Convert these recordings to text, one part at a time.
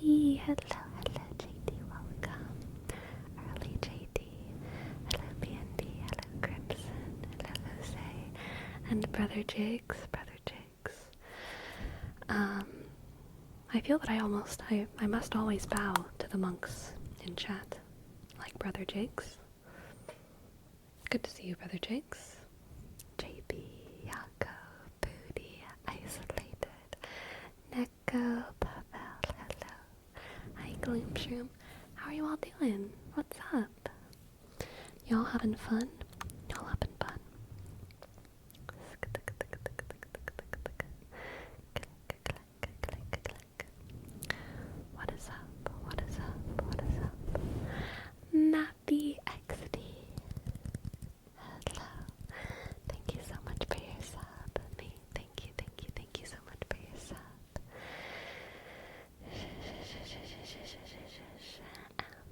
JD. Hello, JD. Welcome. Early JD. Hello, BNB. Hello, Crimson. Hello, Jose. And Brother Jigs. I feel that I must always bow to the monks in chat, like Brother Jigs. Good to see you, Brother Jigs. JB, Yako, Booty, Isolated, Neko, Pavel, hello. Hi, Gloomshroom. How are you all doing? What's up? Y'all having fun? Y'all having fun? What is up? What is up? What is up? Nappy XD. Hello. Thank you so much for your sub. Thank you so much for your sub.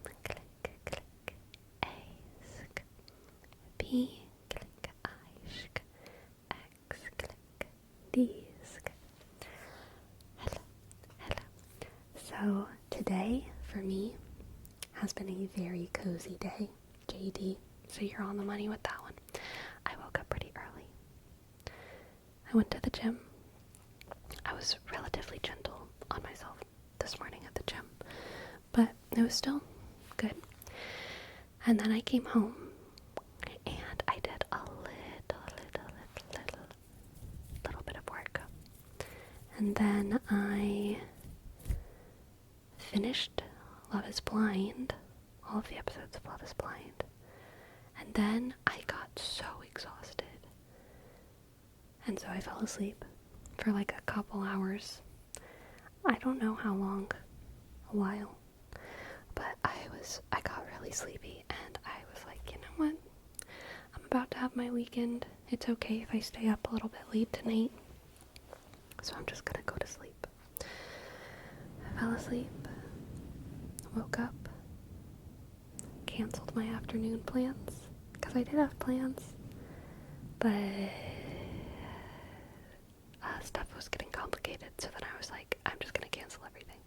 Click, ask. B, click, ishk. X, click, disk. Hello. So, today, for me, has been a very cozy day. JD, so you're on the money with that one. I woke up pretty early. I went to the gym. I was relatively gentle on myself this morning at the gym, but it was still good. And then I came home and I did a little bit of work. And then I finished Love is Blind, all of the episodes of Love is Blind. And then I got so exhausted. And so I fell asleep for like a couple hours. I don't know how long, a while. But I got really sleepy and I was like, you know what? I'm about to have my weekend. It's okay if I stay up a little bit late tonight. So I'm just gonna go to sleep. I fell asleep, woke up, canceled my afternoon plans, because I did have plans, but stuff was getting complicated, so then I was like, I'm just gonna cancel everything.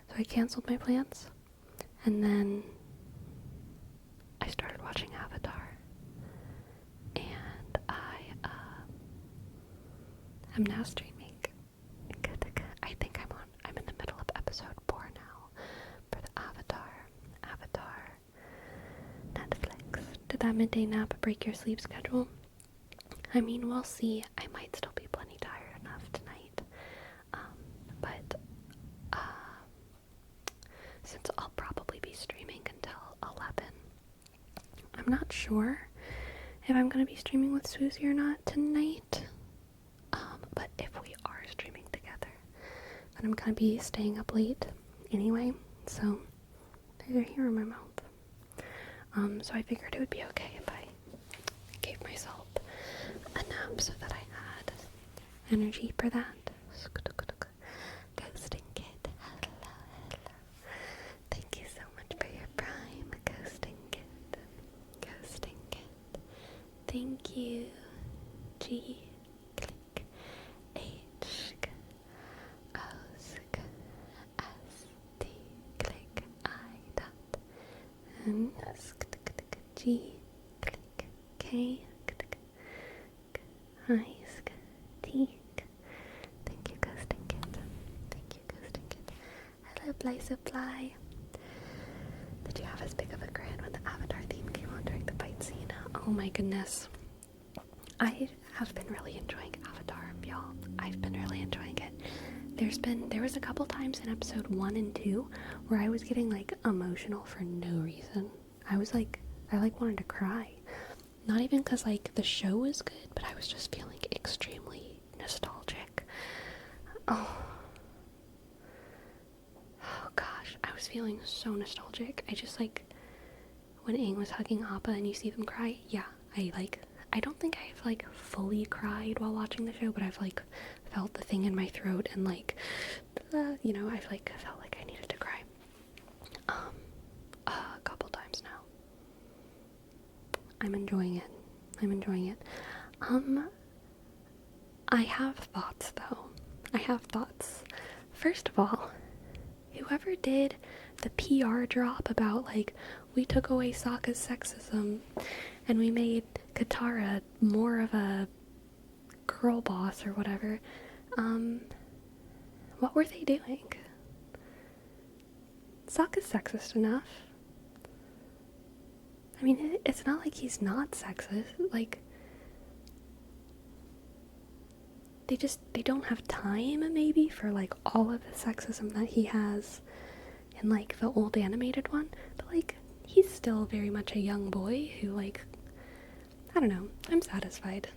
So I canceled my plans, and then I started watching Avatar, and I am now streaming. I think I'm in the middle of episode 4 now for the Avatar Netflix. Did that midday nap break your sleep schedule? I mean, we'll see. I might still be plenty tired enough tonight. But since I'll probably be streaming until 11, I'm not sure if I'm going to be streaming with Susie or not tonight. But if we are streaming together, then I'm going to be staying up late anyway. So, they're here in my mouth. So I figured it would be okay if I gave myself a nap so that I had energy for that. Ghosting Kid, hello. Thank you so much for your prime, Ghosting Kid. Thank you. G, click, H, O, S, T, click, I, dot, N, G, click, K, I, T. Thank you, Ghosting Kid. Hello, Bly Supply. Did you have as big of a grin when the Avatar theme came on during the fight scene? Oh my goodness. I have been really enjoying Avatar, y'all. I've been really enjoying it. There was a couple times in episode 1 and 2 where I was getting like emotional for no reason. I wanted to cry. Not even because like the show was good, but I was just feeling extremely nostalgic. Oh gosh, I was feeling so nostalgic. I just like, when Aang was hugging Appa and you see them cry, yeah, I don't think I've like fully cried while watching the show, but I've like felt the thing in my throat and like, I've like felt like I needed to cry. A couple times now. I'm enjoying it. I have thoughts though. First of all, who whoever did the PR drop about, like, we took away Sokka's sexism and we made Katara more of a girl boss or whatever, what were they doing? Sokka's sexist enough. I mean, it's not like he's not sexist. Like, they don't have time, maybe, for, like, all of the sexism that he has in, like, the old animated one. But, like, he's still very much a young boy who, like, I don't know. I'm satisfied.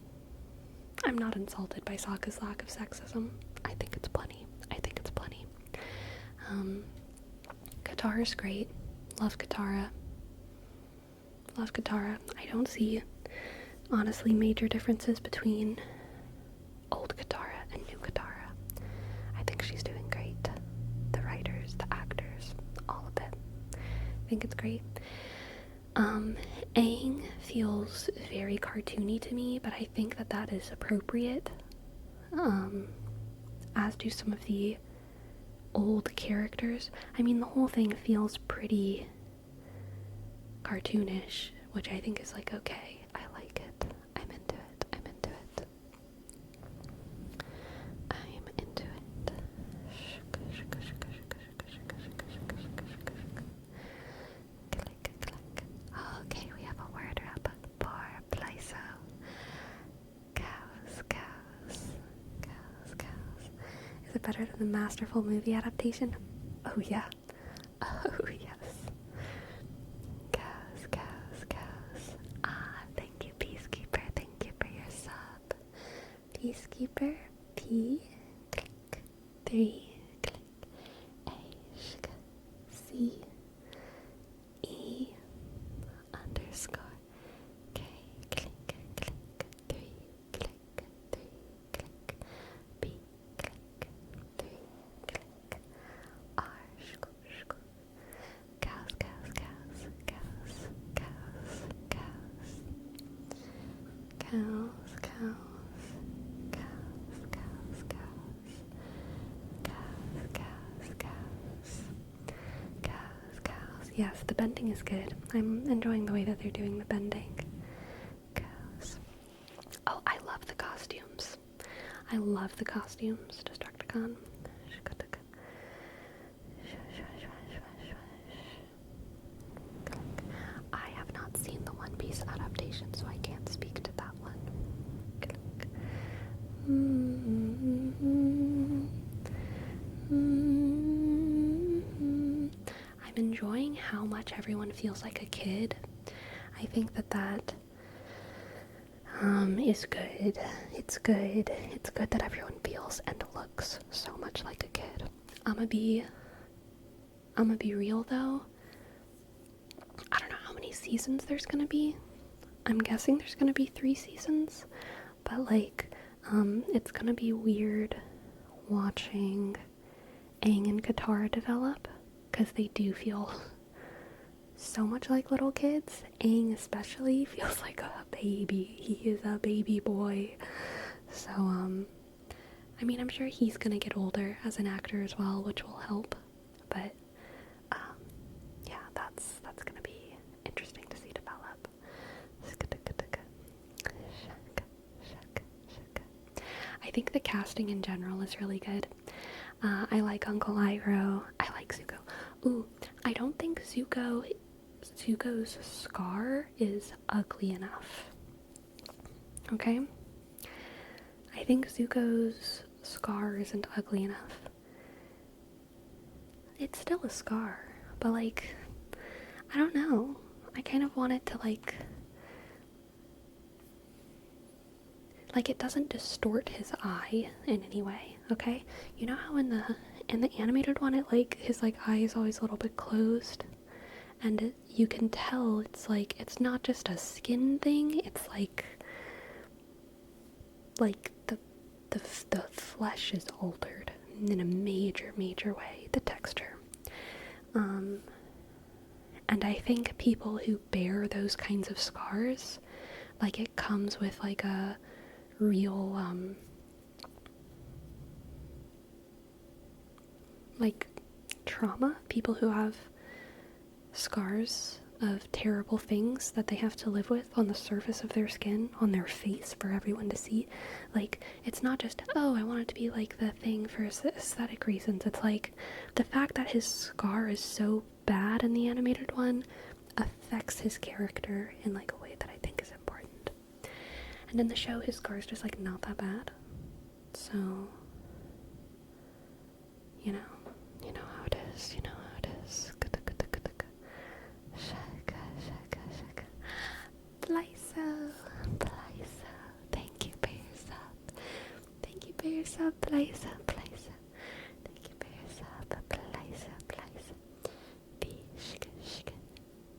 I'm not insulted by Sokka's lack of sexism. I think it's plenty. Katara's great. Love Katara. I don't see, honestly, major differences between old Katara and new Katara. I think she's doing great. The writers, the actors, all of it. I think it's great. Aang feels very cartoony to me, but I think that is appropriate. As do some of the old characters. I mean, the whole thing feels pretty cartoonish, which I think is, like, okay. I like it. I'm into it. Okay, we have a word wrap for Plyso. Cows. Is it better than the masterful movie adaptation? Oh yeah. Oh yes. Cows. Thank you, Peacekeeper. Thank you for your sub. Peacekeeper, P, click, 3, click, A, sh, C, E, underscore, K, click, 3, click, 3, click, B, click, 3, click, R, sh, cows. Yes, the bending is good. I'm enjoying the way that they're doing the bending. Cows. Oh, I love the costumes. Destructicon. I have not seen the One Piece adaptation, so I can't speak to that one. I'm enjoying how much everyone feels like a kid. I think that is good. It's good that everyone feels and looks so much like a kid. I'ma be real though. I don't know how many seasons there's gonna be. I'm guessing there's gonna be 3 seasons, but, like, it's gonna be weird watching Aang and Katara develop, because they do feel so much like little kids. Aang especially feels like a baby. He is a baby boy. So, I mean, I'm sure he's gonna get older as an actor as well, which will help. But, yeah, that's gonna be interesting to see develop. I think the casting in general is really good. I like Uncle Iroh. I like Zuko. Ooh, I don't think Zuko's scar is ugly enough. Okay? I think Zuko's scar isn't ugly enough. It's still a scar, but, like, I don't know. I kind of want it to, like, it doesn't distort his eye in any way, okay? You know how in the animated one, his, eye is always a little bit closed? And you can tell it's, it's not just a skin thing, it's, the flesh is altered in a major way, the texture. And I think people who bear those kinds of scars, it comes with, a real, trauma, people who have scars of terrible things that they have to live with on the surface of their skin, on their face for everyone to see. Like, it's not just, oh, I want it to be like the thing for aesthetic reasons. It's like the fact that his scar is so bad in the animated one affects his character in like a way that I think is important. And in the show, his scar is just like not that bad. So, you know how it is, Shaka, shaka, shaka. Plyso, thank you for your sub. Thank you for your sub, Plyso. Thank you for your sub, Plyso. Bishka, shka,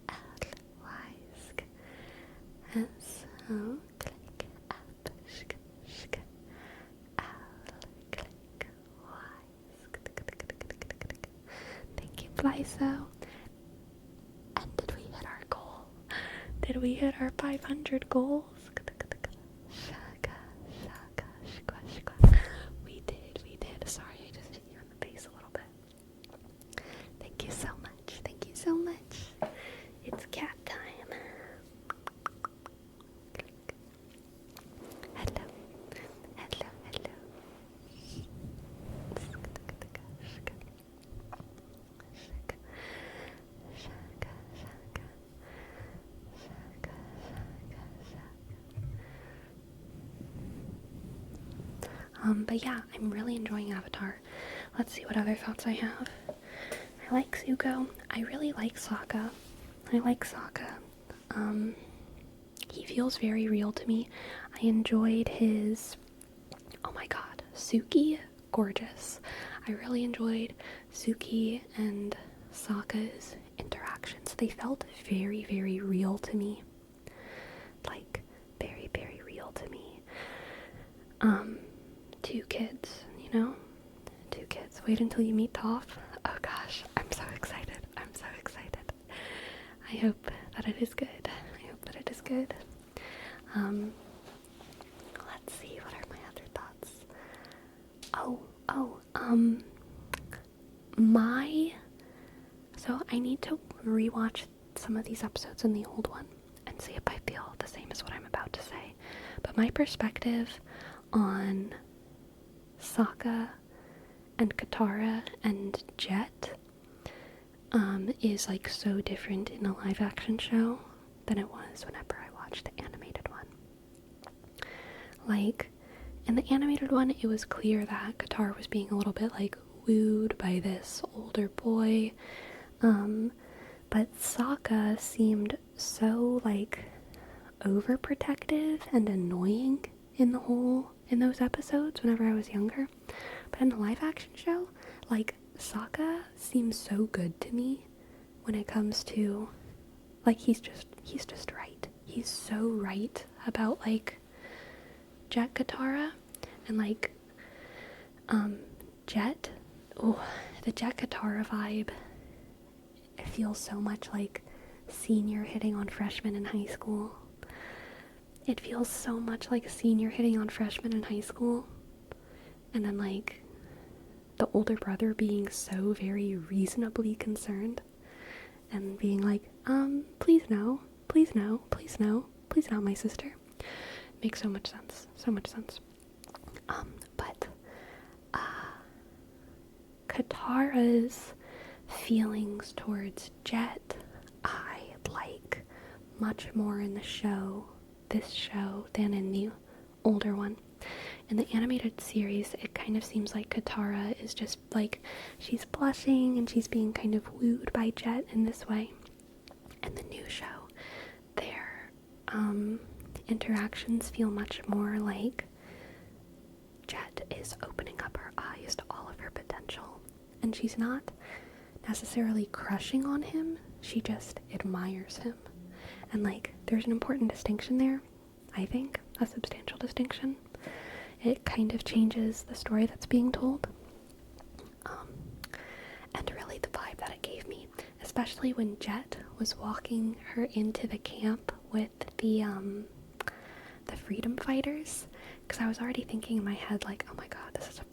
L-Y-sk. S-O, click, up, shka, L, click, Y. Thank you, Plyso. And did we hit our goal? Did we hit our 500 goals? Shaka, shaka. We did. Sorry, I just hit you in the face a little bit. Thank you so much. It's cat time. Hello. But yeah, I'm really enjoying Avatar. Let's see what other thoughts I have. I like Zuko. I really like Sokka. He feels very real to me. I enjoyed his, oh my god, Suki, gorgeous. I really enjoyed Suki and Sokka's interactions. They felt very, very real to me. Like, very, very real to me. Two kids, Two kids. Wait until you meet Toph. Oh gosh, I'm so excited. I hope that it is good. Let's see, what are my other thoughts? So I need to rewatch some of these episodes in the old one and see if I feel the same as what I'm about to say. But my perspective on Sokka and Katara and Jet is like so different in a live action show than it was whenever I watched the animated one. Like, in the animated one, it was clear that Katara was being a little bit like wooed by this older boy, but Sokka seemed so like overprotective and annoying in those episodes whenever I was younger. But in the live action show, like, Sokka seems so good to me when it comes to, like, he's just right. He's so right about, like, Jet Katara and, like, Jet. Oh, the Jet Katara vibe, it feels so much like senior hitting on freshman in high school. It feels so much like a senior hitting on freshman in high school. And then, like, the older brother being so very reasonably concerned and being like, please no, my sister. Makes so much sense. But Katara's feelings towards Jet, I like much more in this show than in the older one. In the animated series, it kind of seems like Katara is just like, she's blushing and she's being kind of wooed by Jet in this way. In the new show, their interactions feel much more like Jet is opening up her eyes to all of her potential. And she's not necessarily crushing on him, she just admires him. And like, there's an important distinction there, I think, a substantial distinction. It kind of changes the story that's being told. And really the vibe that it gave me, especially when Jet was walking her into the camp with the freedom fighters, because I was already thinking in my head, like, oh my god, this is a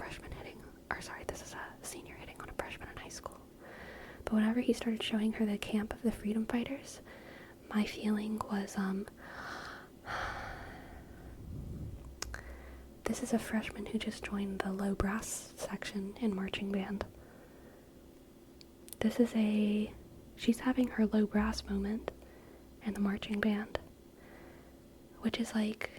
senior hitting on a freshman in high school. But whenever he started showing her the camp of the freedom fighters, my feeling was, this is a freshman who just joined the low brass section in marching band. She's having her low brass moment in the marching band, which is like,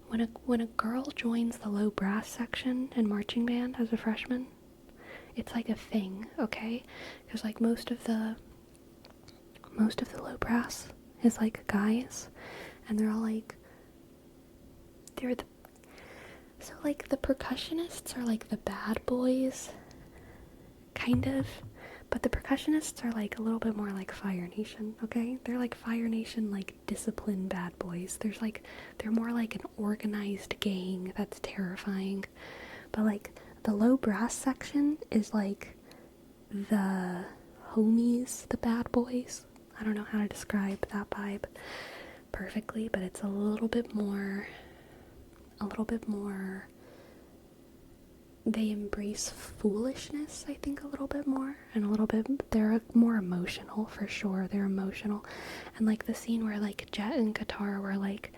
when a girl joins the low brass section in marching band as a freshman, it's like a thing, okay? Because like most of the low brass is like guys, and they're all like, so like the percussionists are like the bad boys, kind of, but the percussionists are like a little bit more like Fire Nation, okay? They're like Fire Nation, like disciplined bad boys. They're more like an organized gang that's terrifying. But like the low brass section is like the homies, the bad boys. I don't know how to describe that vibe perfectly, but it's a little bit more, they embrace foolishness, I think, a little bit more, and they're more emotional, for sure. They're emotional. And like the scene where like Jet and Katara were like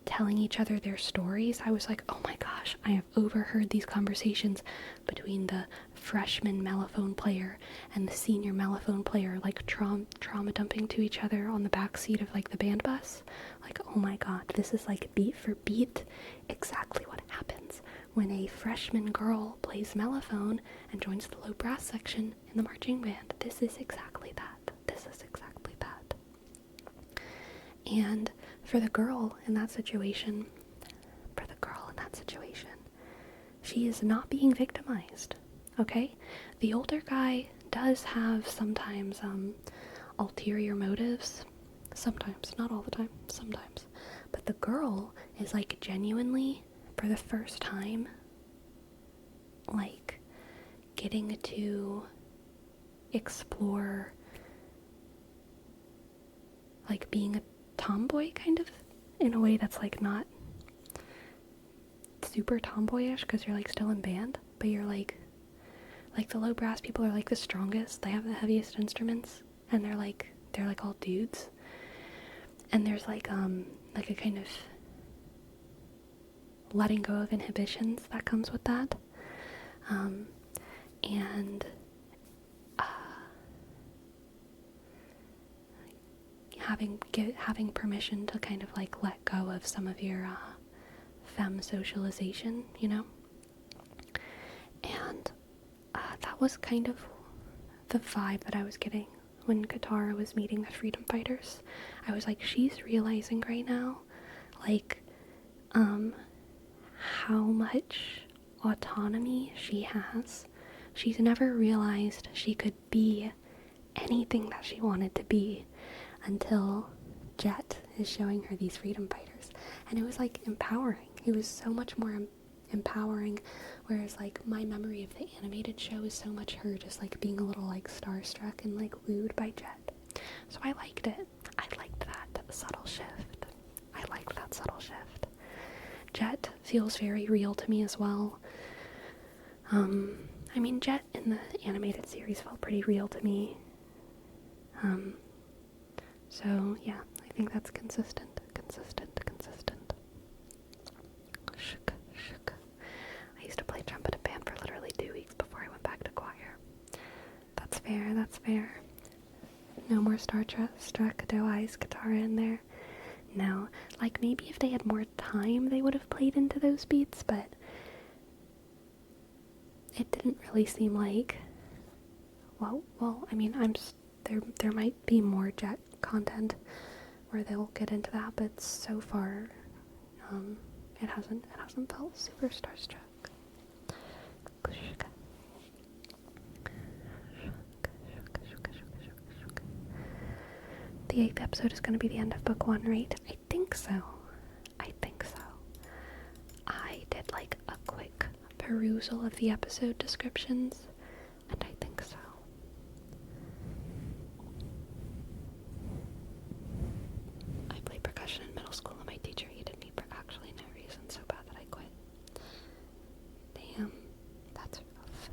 telling each other their stories, I was like, oh my gosh, I have overheard these conversations between the freshman mellophone player and the senior mellophone player, like trauma dumping to each other on the back seat of like the band bus. Like, oh my god, this is like beat for beat exactly what happens when a freshman girl plays mellophone and joins the low brass section in the marching band. This is exactly that. And for the girl in that situation, she is not being victimized, okay? The older guy does have sometimes ulterior motives. Sometimes, not all the time, sometimes. But the girl is like genuinely, for the first time, like getting to explore like being a tomboy, kind of, in a way that's like not super tomboyish, because you're like still in band, but you're like the low brass people are like the strongest, they have the heaviest instruments, and they're like all dudes, and there's like a kind of letting go of inhibitions that comes with that, and having permission to kind of like let go of some of your femme socialization, you know? And that was kind of the vibe that I was getting when Katara was meeting the freedom fighters. I was like, she's realizing right now, like, how much autonomy she has. She's never realized she could be anything that she wanted to be until Jet is showing her these freedom fighters. And it was like empowering. It was so much more empowering, whereas like my memory of the animated show is so much her just like being a little like starstruck and like wooed by Jet. So I liked it. I liked that subtle shift. Jet feels very real to me as well. I mean, Jet in the animated series felt pretty real to me. So yeah, I think that's consistent. I used to play trumpet in band for literally 2 weeks before I went back to choir. That's fair. No more Struck, Doe Eyes, Katara in there. No, like maybe if they had more time they would have played into those beats, but it didn't really seem like, well, I mean, there might be more Jet content where they'll get into that, but so far, it hasn't felt super starstruck. The 8th episode is going to be the end of book 1, right? I think so. I did like a quick perusal of the episode descriptions, and I think so. I played percussion in middle school and my teacher hated me for actually no reason, so bad that I quit. Damn, that's rough.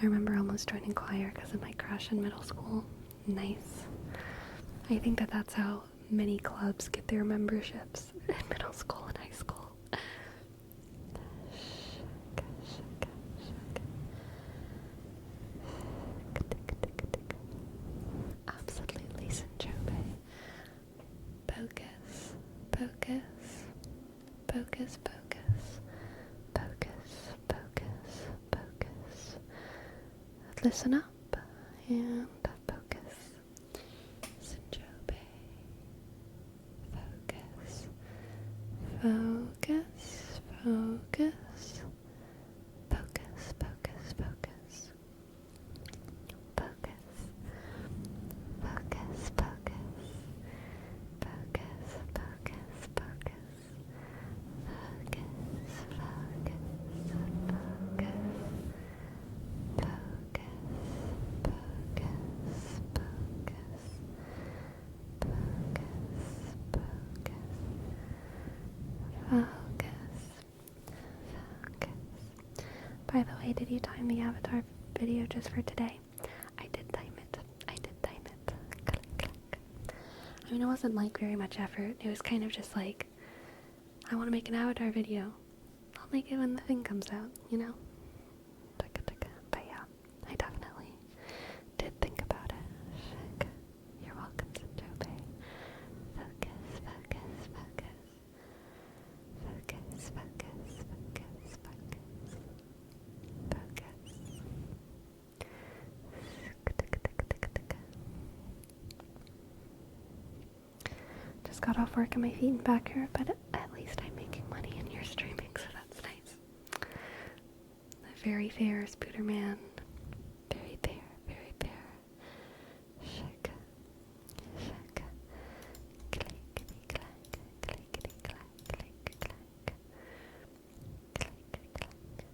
I remember almost joining choir because of my crush in middle school. Nice. I think that that's how many clubs get their memberships in middle school and high school. Absolutely, Sinjobe. Focus, focus, focus, focus, focus, focus, focus. Listen up and focus. Sinjobe. Focus, focus, focus, focus, focus, focus. Focus, focus, focus, focus, focus, focus, By the way, did you time the avatar video just for today? I did time it. I did time it. Click, click. I mean, it wasn't like very much effort. It was kind of just like, I want to make an avatar video. I'll make it when the thing comes out, you know? But yeah, I definitely did think about it. You're welcome, Sinjobe. Focus, focus, focus. Focus, focus, focus, focus. Just got off work and my feet and back hurt, but at least I'm making money and you're streaming, so that's nice. Very fair, Spooderman. Very fair, very fair. Shake, shake, clickety clack, clickety clack, click clack, click clack.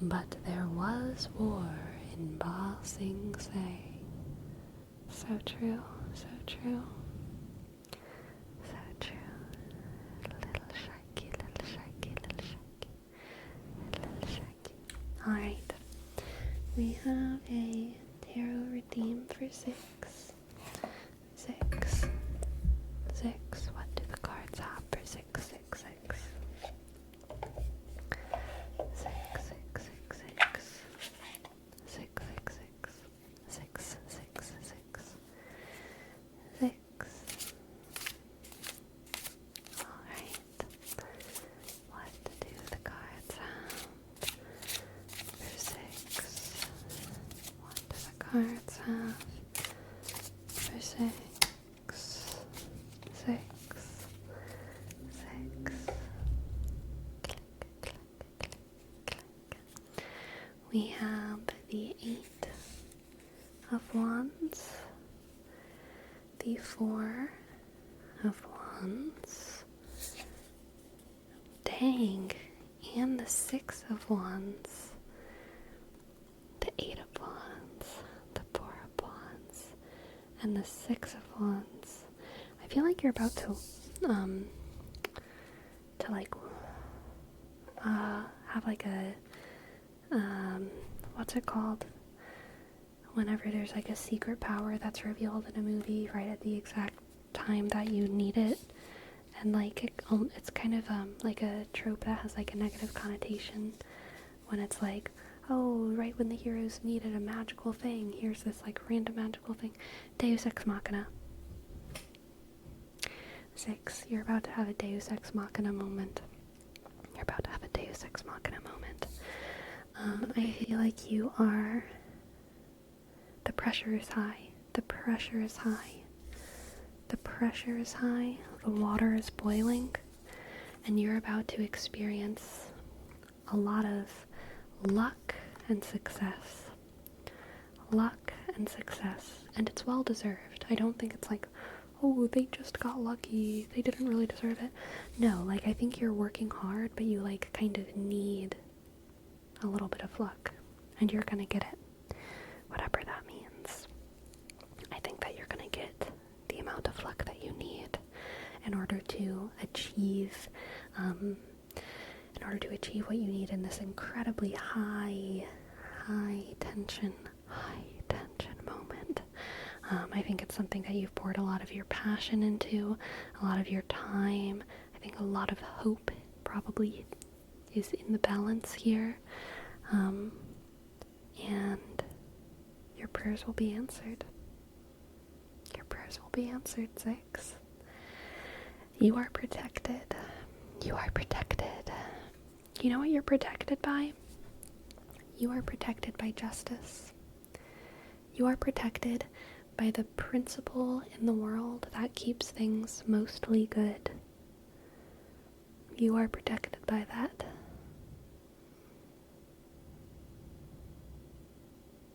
But there was war in Ba Sing Se. So true, so true. So true. Little Sharky, little Sharky, little Sharky, little Sharky. Alright. We have a tarot redeem for 6. 6. 6. What do the cards have for 6, 6, 6? 6, 6, 6, 6. 6, 6, 6. 6, 6, 6. 6. Alright. What do the cards have for 6? What do the cards have for 6? 6. 6. Click, click, click, click. We have the 8 of Wands, the 4 of Wands, dang, and the 6 of Wands, the 8 of Wands, the 4 of Wands, and the 6 of Wands. I feel like you're about to have like a, what's it called? Whenever there's like a secret power that's revealed in a movie right at the exact time that you need it, and like it's kind of like a trope that has like a negative connotation when it's like, oh, right when the heroes needed a magical thing, here's this like random magical thing. Deus Ex Machina. 6. You're about to have a Deus Ex Machina moment. You're about to have a Deus Ex Machina moment. I feel like you are... The pressure is high. The pressure is high. The pressure is high. The water is boiling. And you're about to experience a lot of luck and success. Luck and success. And it's well deserved. I don't think it's like, oh, they just got lucky. They didn't really deserve it. No, like, I think you're working hard, but you, like, kind of need a little bit of luck. And you're gonna get it. Whatever that means. I think that you're gonna get the amount of luck that you need in order to achieve, what you need in this incredibly high high tension moment. I think it's something that you've poured a lot of your passion into, a lot of your time. I think a lot of hope probably is in the balance here. And your prayers will be answered. Your prayers will be answered, 6. You are protected. You are protected. You know what you're protected by? You are protected by justice. You are protected by the principle in the world that keeps things mostly good. You are protected by that.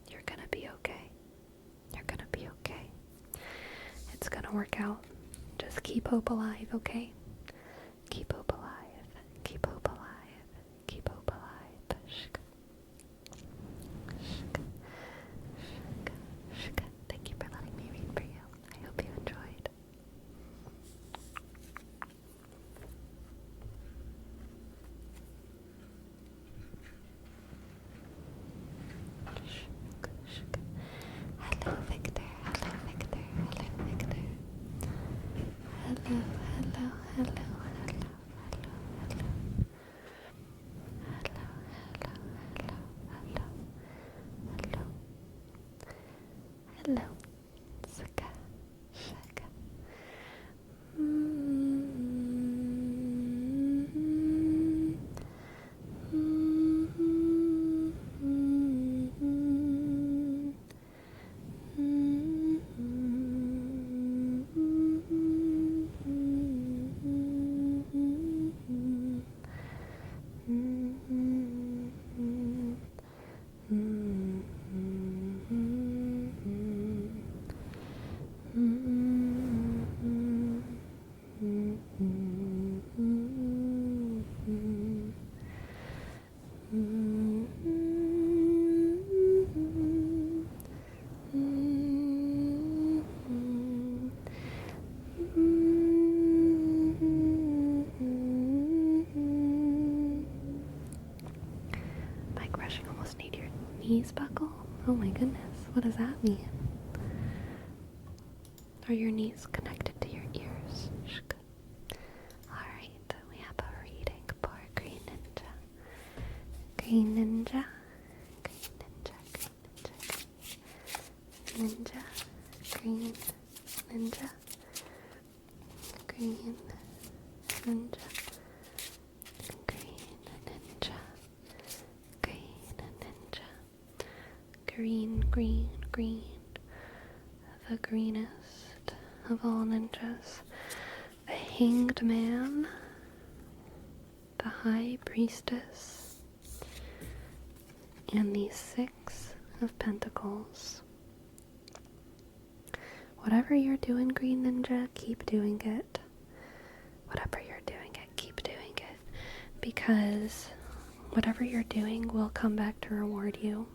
You're gonna be okay. You're gonna be okay. It's gonna work out. Just keep hope alive, okay? Keep hope alive. Keep hope alive. Keep hope alive. Shk. Shk. Shk. Shk. Thank you for letting me read for you. I hope you enjoyed. Shk. Shk. Hello, Victor. Hello, Victor. Hello, Victor. Hello, hello, hello, hello, hello, hello. Hello, hello, hello, hello, hello. Hello. Saka, shaka. Bike rushing almost need your knees buckle? Oh my goodness, what does that mean? Are your knees connected to your ears? Shk. Alright, we have a reading for Green Ninja. Green Ninja. Green Ninja. Green Ninja. Green Ninja. Green Ninja. Green Ninja. Green Ninja. Green, green, green. The greenest of all ninjas. The Hanged Man. The High Priestess. And the 6 of Pentacles. Whatever you're doing, Green Ninja, keep doing it. Whatever you're doing it, keep doing it. Because whatever you're doing will come back to reward you.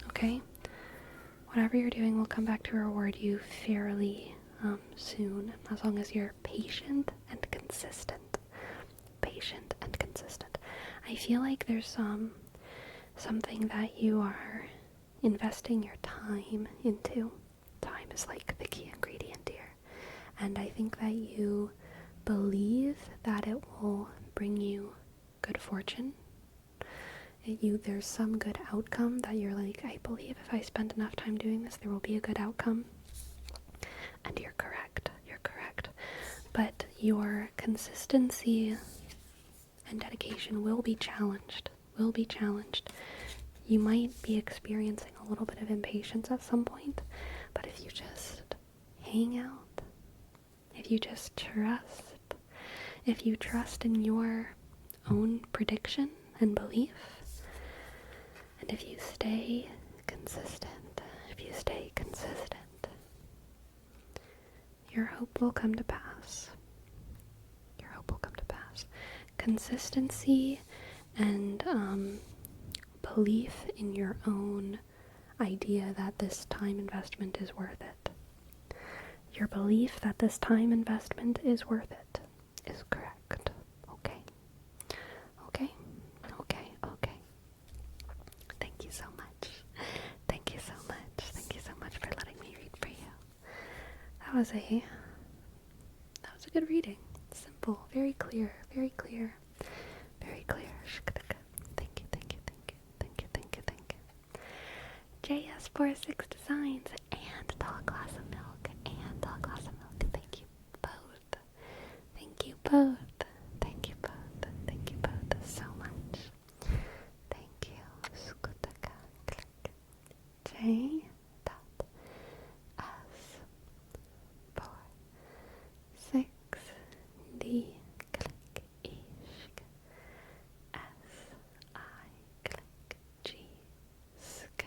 Okay? Whatever you're doing will come back to reward you fairly soon, as long as you're patient and consistent. Patient and consistent. I feel like there's something that you are investing your time into. Time is like the key ingredient here. And I think that you believe that it will bring you good fortune. There's some good outcome that you're like, I believe if I spend enough time doing this, there will be a good outcome. And you're correct. You're correct. But your consistency and dedication will be challenged. Will be challenged. You might be experiencing a little bit of impatience at some point, but if you just hang out, if you just trust, if you trust in your own prediction and belief, and if you stay consistent, your hope will come to pass. Your hope will come to pass. Consistency and belief in your own idea that this time investment is worth it. Your belief that this time investment is worth it is correct. Okay? Okay? Okay, okay. Thank you so much. was a good reading. Simple, very clear, very clear, very clear. Thank you, thank you, thank you, thank you, thank you, thank you. JS46 Designs and Tall Glass of Milk and Tall Glass of Milk. Thank you both. Thank you both. Thank you both. Thank you both so much. Thank you. J dot S 4 6 D click ishk S I click G sk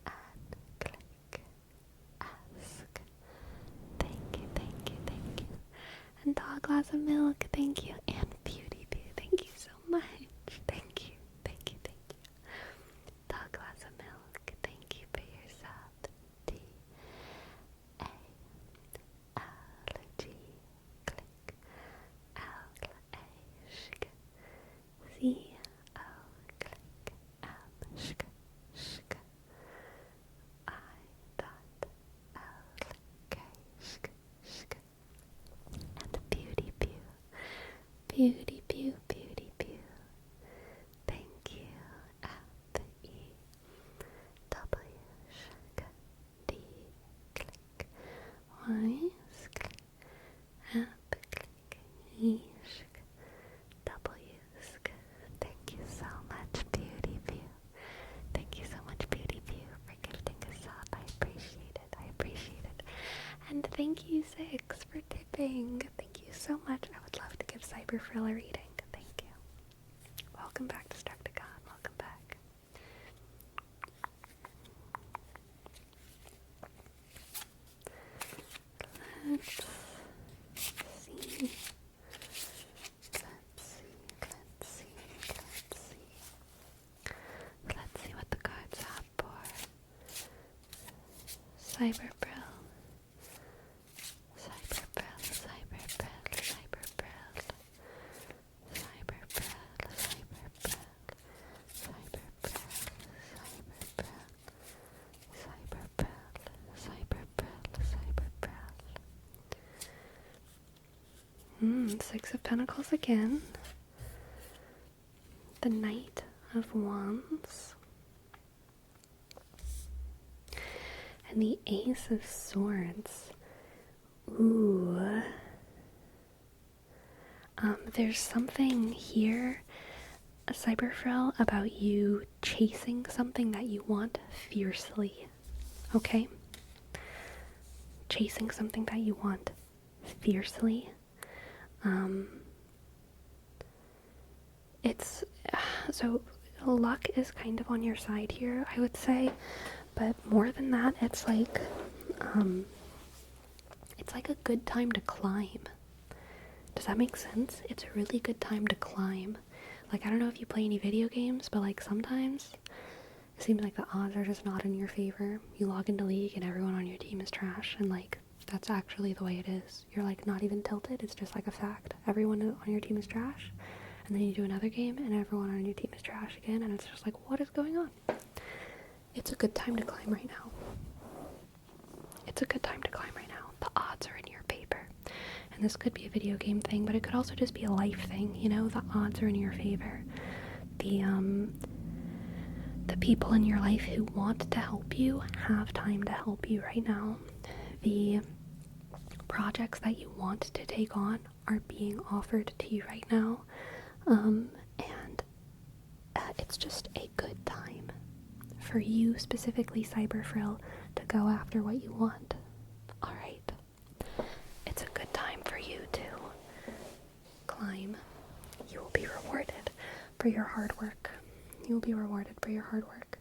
and click ask. Thank you, thank you, thank you. And Tall Glass of Milk, thank you. And Beauty Boo, thank you so much. Thank you, thank you, thank you. Tall Glass of Milk, thank you for your sub. T A L G click L A shk C O click M shk shk I dot L K shk shk and Beauty Boo, Beauty Boo, Beauty Boo. Thank you. F E W shk D click Y sk F click E shk W sk. Thank you so much, Beauty Boo. Thank you so much, Beauty Boo, for gifting a sub. I appreciate it. I appreciate it. And thank you, Six, for tipping. Thank you so much. I would love to give Cyber Frill a reading. Thank you. Welcome back, Destructicon. Welcome back. Let's see. Let's see what the cards have for Cyber Frill. Cyber Frill, Cyber Frill, Cyber Frill. Cyber Frill, Cyber Frill. Cyber Frill, Cyber Frill. Cyber Frill, Cyber Frill. Six of Pentacles again. The Knight of Wands. And the Ace of Swords. Ooh. There's something here, Cyber Frill, about you chasing something that you want fiercely. Okay? Chasing something that you want fiercely. It's so luck is kind of on your side here, I would say, but more than that, it's like a good time to climb. Does that make sense? It's a really good time to climb. Like, I don't know if you play any video games, but like sometimes it seems like the odds are just not in your favor. You log into League and everyone on your team is trash, and like that's actually the way it is. You're like not even tilted, it's just like a fact. Everyone on your team is trash, and then you do another game and everyone on your team is trash again, and it's just like, what is going on? It's a good time to climb right now. It's a good time to climb right now. The odds are in your favor. And this could be a video game thing, but it could also just be a life thing, you know? The odds are in your favor. The people in your life who want to help you have time to help you right now. The projects that you want to take on are being offered to you right now. And it's just a good time for you, specifically Cyber Frill, to go after what you want. Alright. It's a good time for you to climb. You will be rewarded for your hard work. You will be rewarded for your hard work.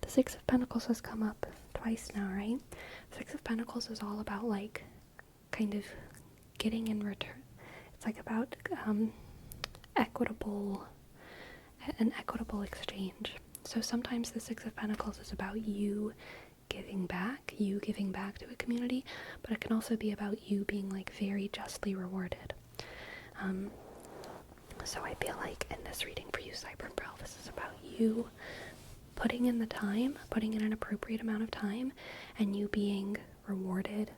The Six of Pentacles has come up twice now, right? Six of Pentacles is all about like kind of getting in return. It's like about an equitable exchange. So sometimes the Six of Pentacles is about you giving back to a community, but it can also be about you being like very justly rewarded. So I feel like in this reading for you, Cyber Frill, this is about you putting in the time, putting in an appropriate amount of time, and you being rewarded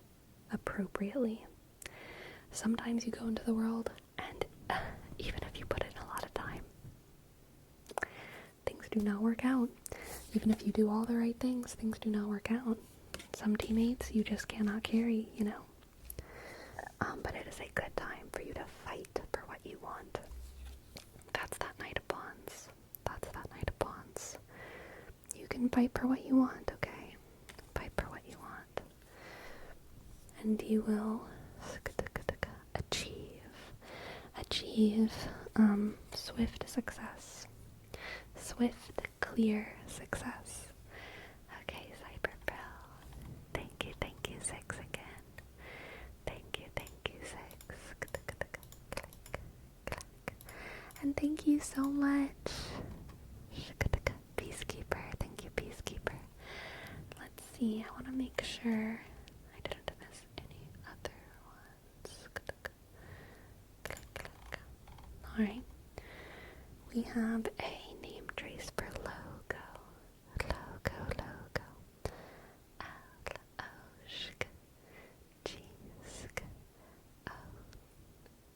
appropriately. Sometimes you go into the world and even if you put in a lot of time, things do not work out. Even if you do all the right things, things do not work out. Some teammates you just cannot carry, you know. But it is a good time for you to fight for what you want. That's that Knight of Wands. That's that Knight of Wands. You can fight for what you want, okay? Fight for what you want. And you will achieve swift success. Swift, clear success. Okay, Cyber Frill. Thank you, 6 again. Thank you, 6. And thank you so much. Peacekeeper, thank you, Peacekeeper. Let's see, I want to make sure I didn't miss any other ones. Alright. We have a name trace for logo. L-O-Sh-K. G-S-K.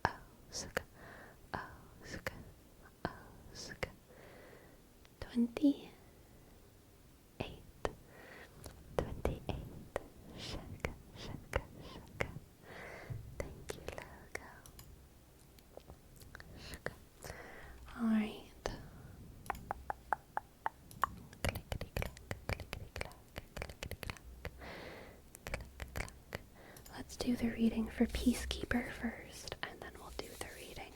O-O-S-K. O-S-K. O-S-K. 28. Shaka. Thank you, logo. Shaka. Alright. Let's do the reading for Peacekeeper first, and then we'll do the reading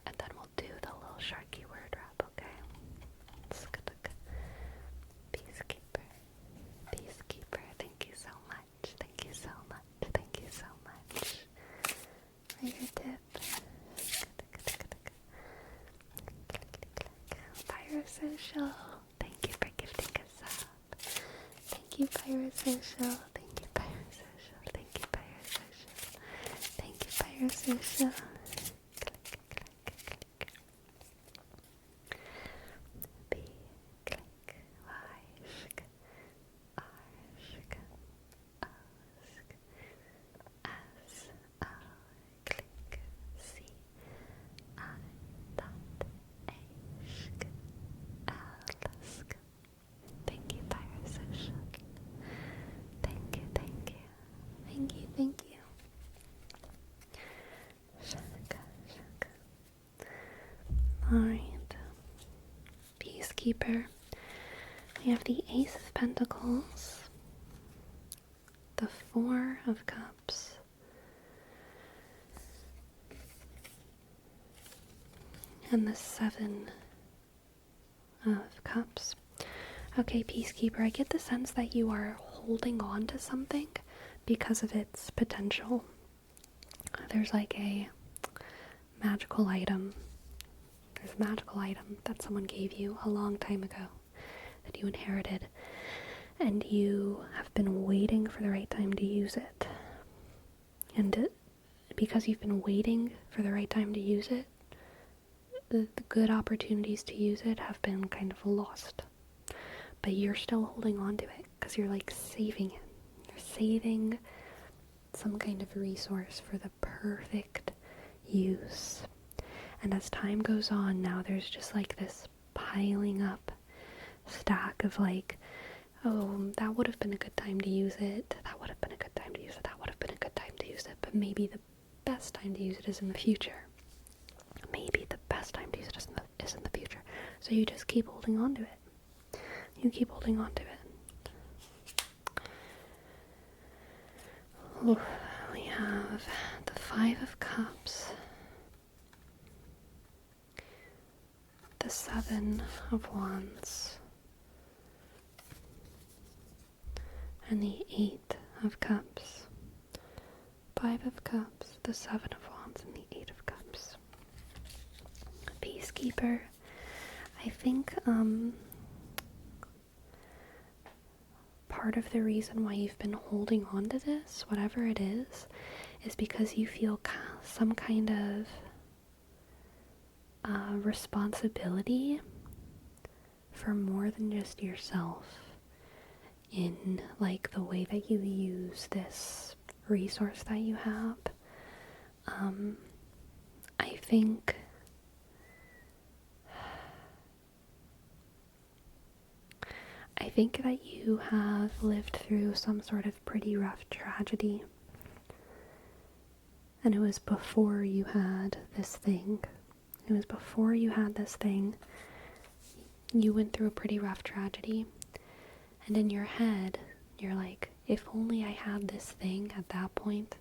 and then we'll do the little Sharky word wrap, okay? Peacekeeper, thank you so much. Thank you so much. Fingertip. Pyrosocial, thank you for gifting us up. Thank you, Pyrosocial. Pyrosocial. B, click, Y, shk, R, shk, O, shk, S, O, click, C, I, dot, A, shk, L, shk. Thank you, Pyrosocial. Thank you. Shaka. Alright. Peacekeeper. We have the Ace of Pentacles, the Four of Cups, and the Seven of Cups. Okay, Peacekeeper, I get the sense that you are holding on to something because of its potential. There's like a magical item. There's a magical item that someone gave you a long time ago that you inherited, and you have been waiting for the right time to use it. And because you've been waiting for the right time to use it, the good opportunities to use it have been kind of lost. But you're still holding on to it because you're like saving it. You're saving some kind of resource for the perfect use. And as time goes on, now there's just like this piling up stack of like, oh, that would have been a good time to use it. That would have been a good time to use it. That would have been a good time to use it. But maybe the best time to use it is in the future. Maybe the best time to use it is in the future. So you just keep holding on to it. You keep holding on to it. Ooh, we have the Five of Cups, the Seven of Wands, and the Eight of Cups. Five of Cups, the Seven of Wands, and the Eight of Cups. Peacekeeper, I think part of the reason why you've been holding on to this, whatever it is because you feel some kind of responsibility for more than just yourself. in like the way that you use this resource that you have. I think that you have lived through some sort of pretty rough tragedy, and it was before you had this thing. You went through a pretty rough tragedy, and in your head, you're like, if only I had this thing at that point,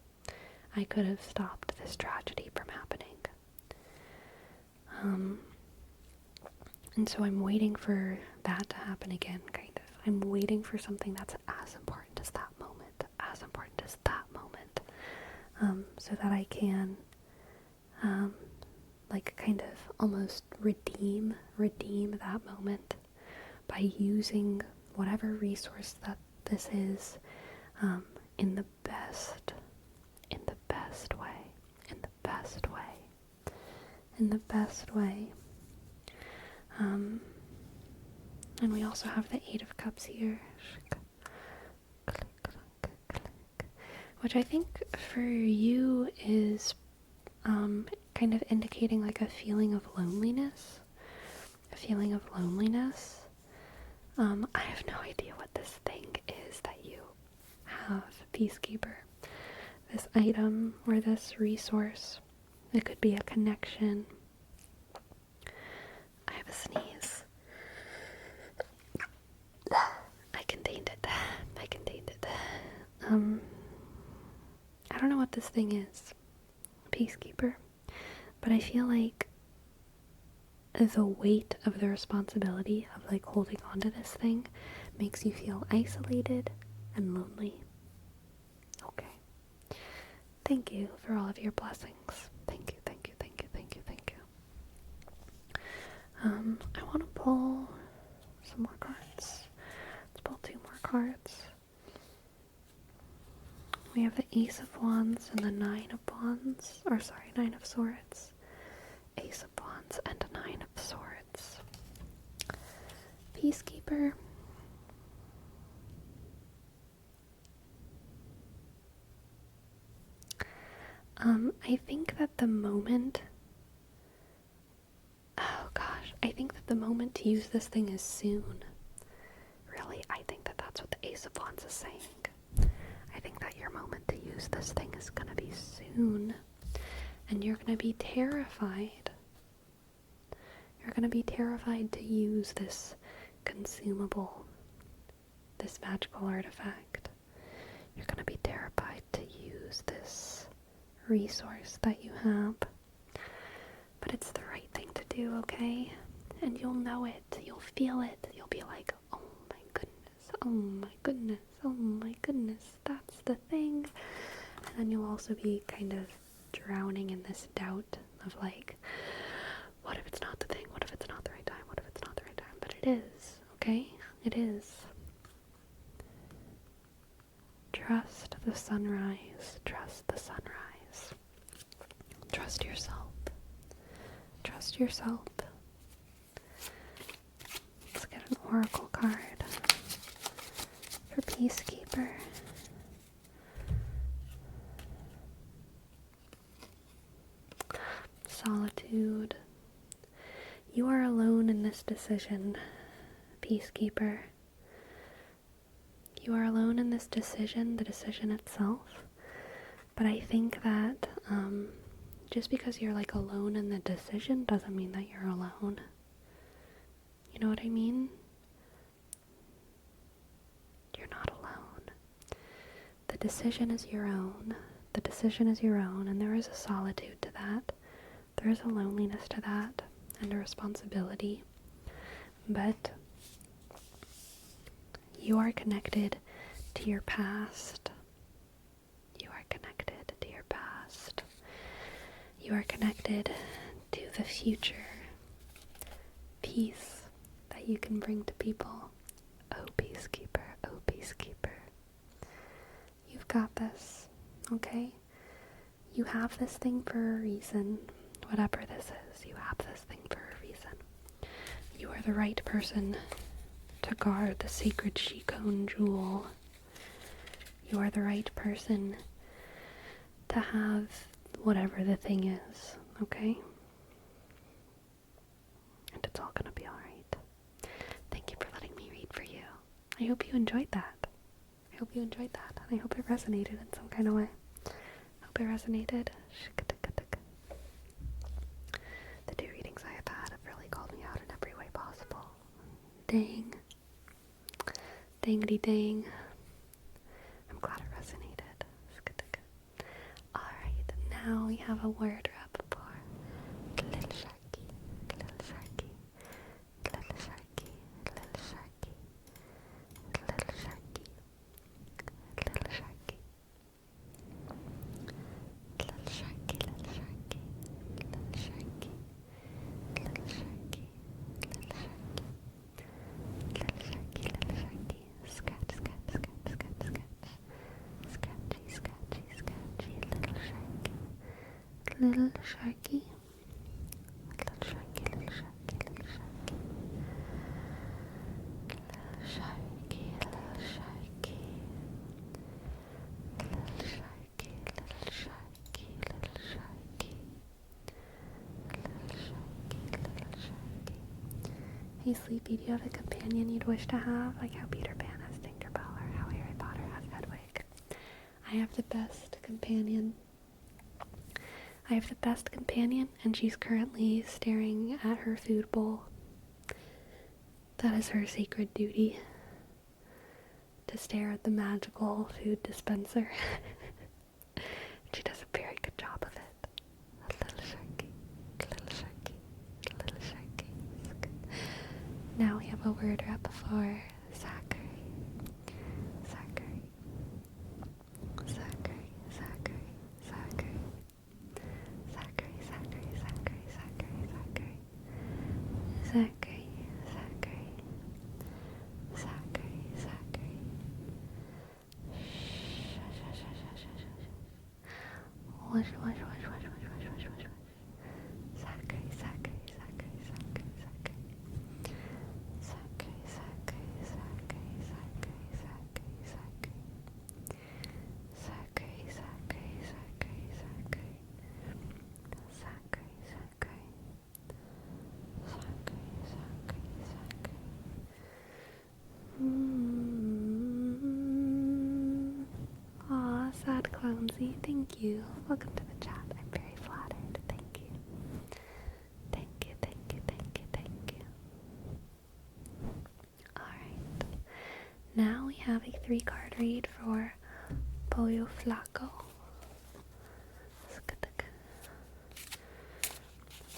I could have stopped this tragedy from happening. And so I'm waiting for that to happen again, kind of. I'm waiting for something that's as important as that moment, so that I can, like, kind of almost redeem that moment by using whatever resource that this is, in the best way. And we also have the Eight of Cups here, which I think for you is kind of indicating like a feeling of loneliness. I have no idea what this thing is that you have, Peacekeeper. This item or this resource. It could be a connection. I have a sneeze. I contained it. I don't know what this thing is, Peacekeeper, but I feel like the weight of the responsibility of like holding on to this thing makes you feel isolated and lonely. Okay. Thank you for all of your blessings. Thank you. I want to pull some more cards. Let's pull 2 more cards. We have the Ace of Wands and the Nine of Swords. Ace of Wands and a Nine of Swords. Peacekeeper. I think that the moment to use this thing is soon. Really, I think that that's what the Ace of Wands is saying. I think that your moment to use this thing is gonna be soon. And you're gonna be terrified. You're gonna be terrified to use this consumable, this magical artifact. You're gonna be terrified to use this resource that you have. But it's the right thing to do, okay? And you'll know it. You'll feel it. You'll be like, oh my goodness, that's the thing. And then you'll also be kind of drowning in this doubt of like, what if it's not the thing? What if it's not the right time? But it is, okay? It is. Trust the sunrise. Trust yourself. Let's get an oracle card for Peacekeeper. Solitude. You are alone in this decision, Peacekeeper. You are alone in this decision, the decision itself. But I think that just because you're like alone in the decision doesn't mean that you're alone. You know what I mean? You're not alone. The decision is your own. And there is a solitude to that. There is a loneliness to that, and a responsibility. But you are connected to your past. You are connected to the future. Peace that you can bring to people. Oh, Peacekeeper. You've got this, okay? You have this thing for a reason. Whatever this is, you have this thing for a reason. You are the right person to guard the sacred Shikon jewel. You are the right person to have whatever the thing is, okay? And it's all gonna be alright. Thank you for letting me read for you. I hope you enjoyed that. I hope you enjoyed that, and I hope it resonated in some kind of way. I hope it resonated. The 2 readings I have had have really called me out in every way possible. Dang. Dangity dang. I'm glad it resonated. Alright, now we have a word wrap for little Sharky, little Sharky, little Sharky, little Sharky, little Sharky, little Sharky, little Sharky, little Sharky, little Sharky, little Sharky, little Sharky, little Sharky, little Sharky, scratch, scratch, scratch, scratch, scratch, scratchy, scratchy, scratchy, little Sharky, little Sharky, little Sharky, little Sharky, little Sharky, little Sharky, little Sharky, little Sharky, little Sharky, little Sharky, little Sharky, little Sharky. Hey Sleepy, do you have a companion you'd wish to have? Like how Peter Pan has Tinkerbell or how Harry Potter has Hedwig. I have the best companion. And she's currently staring at her food bowl. That is her sacred duty. To stare at the magical food dispenser. She does a very good job of it. A little Sharky, little Sharky, little Sharky. Now we have a word wrap for Zachary. Zachary. Zachary, Zachary, Zachary. Zachary, Zachary, Zachary, Zachary, Zachary. Zachary, Zachary. Zachary, Zachary. Shush, shush, shush, shush, shush, shush. Wash, wash, wash, wash, wash, wash, wash, wash, wash. Zachary, Zachary, Zachary, Zachary, Zachary. Zachary, Zachary, Zachary, Zachary, Zachary, Zachary. Zachary, Zachary, Zachary, Zachary. Zachary, Zachary. Zachary, Zachary, Zachary. Aw, sad clownsy, thank you. Welcome to the chat. I'm very flattered. Thank you. Thank you, thank you, thank you, thank you. Alright. Now we have a 3-card read for Pollo Flaco.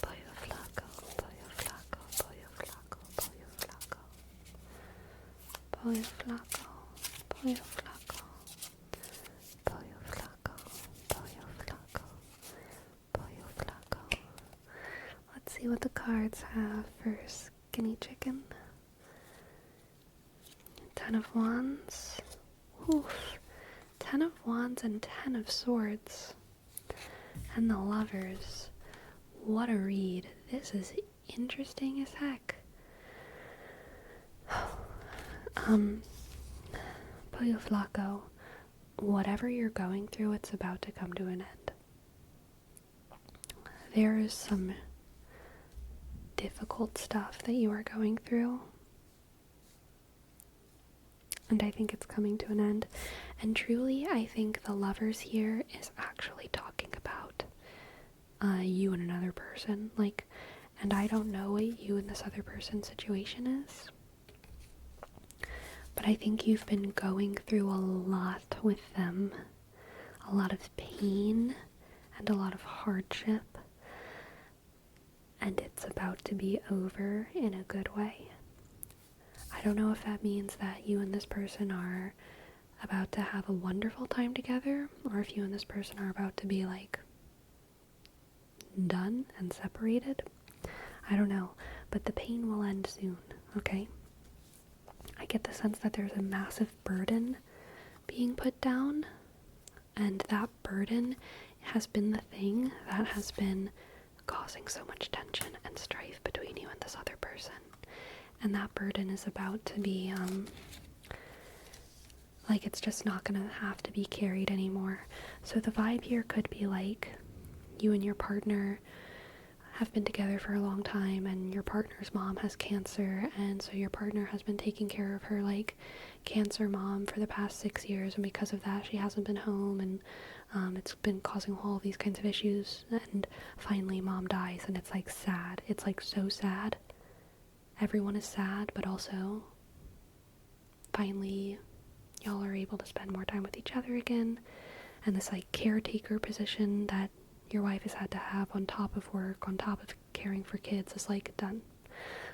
Pollo Flaco, Pollo Flaco, Pollo Flaco, Pollo Flaco. Pollo Flaco, Pollo Flaco. Pollo Flaco, Pollo Flaco, Pollo Flaco. Let's see what the cards have for Skinny Chicken. 10 of Wands. Oof. 10 of Wands and 10 of Swords. And the Lovers. What a read. This is interesting as heck. Pollo Flaco, whatever you're going through, it's about to come to an end. There is some difficult stuff that you are going through. And I think it's coming to an end. And truly, I think the Lovers here is actually talking about you and another person. And I don't know what you and this other person's situation is. But I think you've been going through a lot with them. A lot of pain and a lot of hardship. And it's about to be over in a good way. I don't know if that means that you and this person are about to have a wonderful time together, or if you and this person are about to be done and separated. I don't know, but the pain will end soon, okay? I get the sense that there's a massive burden being put down, and that burden has been the thing that has been causing so much tension and strife between you and this other person. and that burden is about to be, like, it's just not gonna have to be carried anymore. So the vibe here could be like, you and your partner have been together for a long time, and your partner's mom has cancer, and so your partner has been taking care of her, like, cancer mom for the past 6 years, and because of that she hasn't been home, and it's been causing all these kinds of issues, and finally mom dies, and it's like sad. It's like so sad. Everyone is sad, but also finally y'all are able to spend more time with each other again, and this like caretaker position that your wife has had to have on top of work, on top of caring for kids, is like done.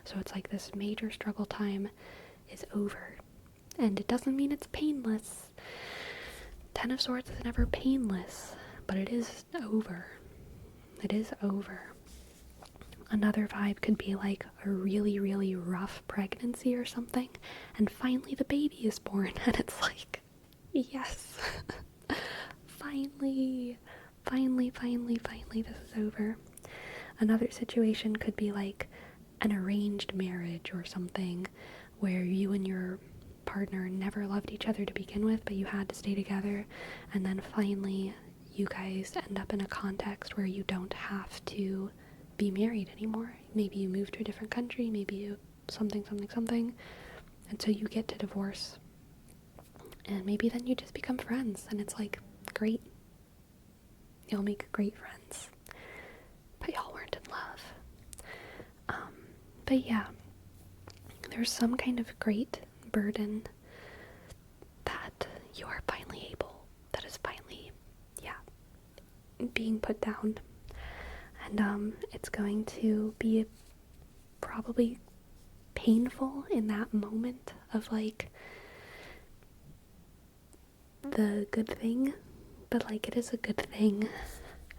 So it's like this major struggle time is over. And it doesn't mean it's painless. Ten of Swords is never painless, but it is over. It is over. Another vibe could be like a really, really rough pregnancy or something, and finally the baby is born, and it's like, yes, finally, this is over. Another situation could be like an arranged marriage or something, where you and your partner never loved each other to begin with, but you had to stay together, and then finally you guys end up in a context where you don't have to be married anymore. Maybe you move to a different country, maybe you something, and so you get to divorce, and maybe then you just become friends, and it's like, great, you'll make great friends, but y'all weren't in love. But yeah, there's some kind of great burden that you are finally able, that is finally, being put down. And it's going to be probably painful in that moment of like the good thing, but like it is a good thing,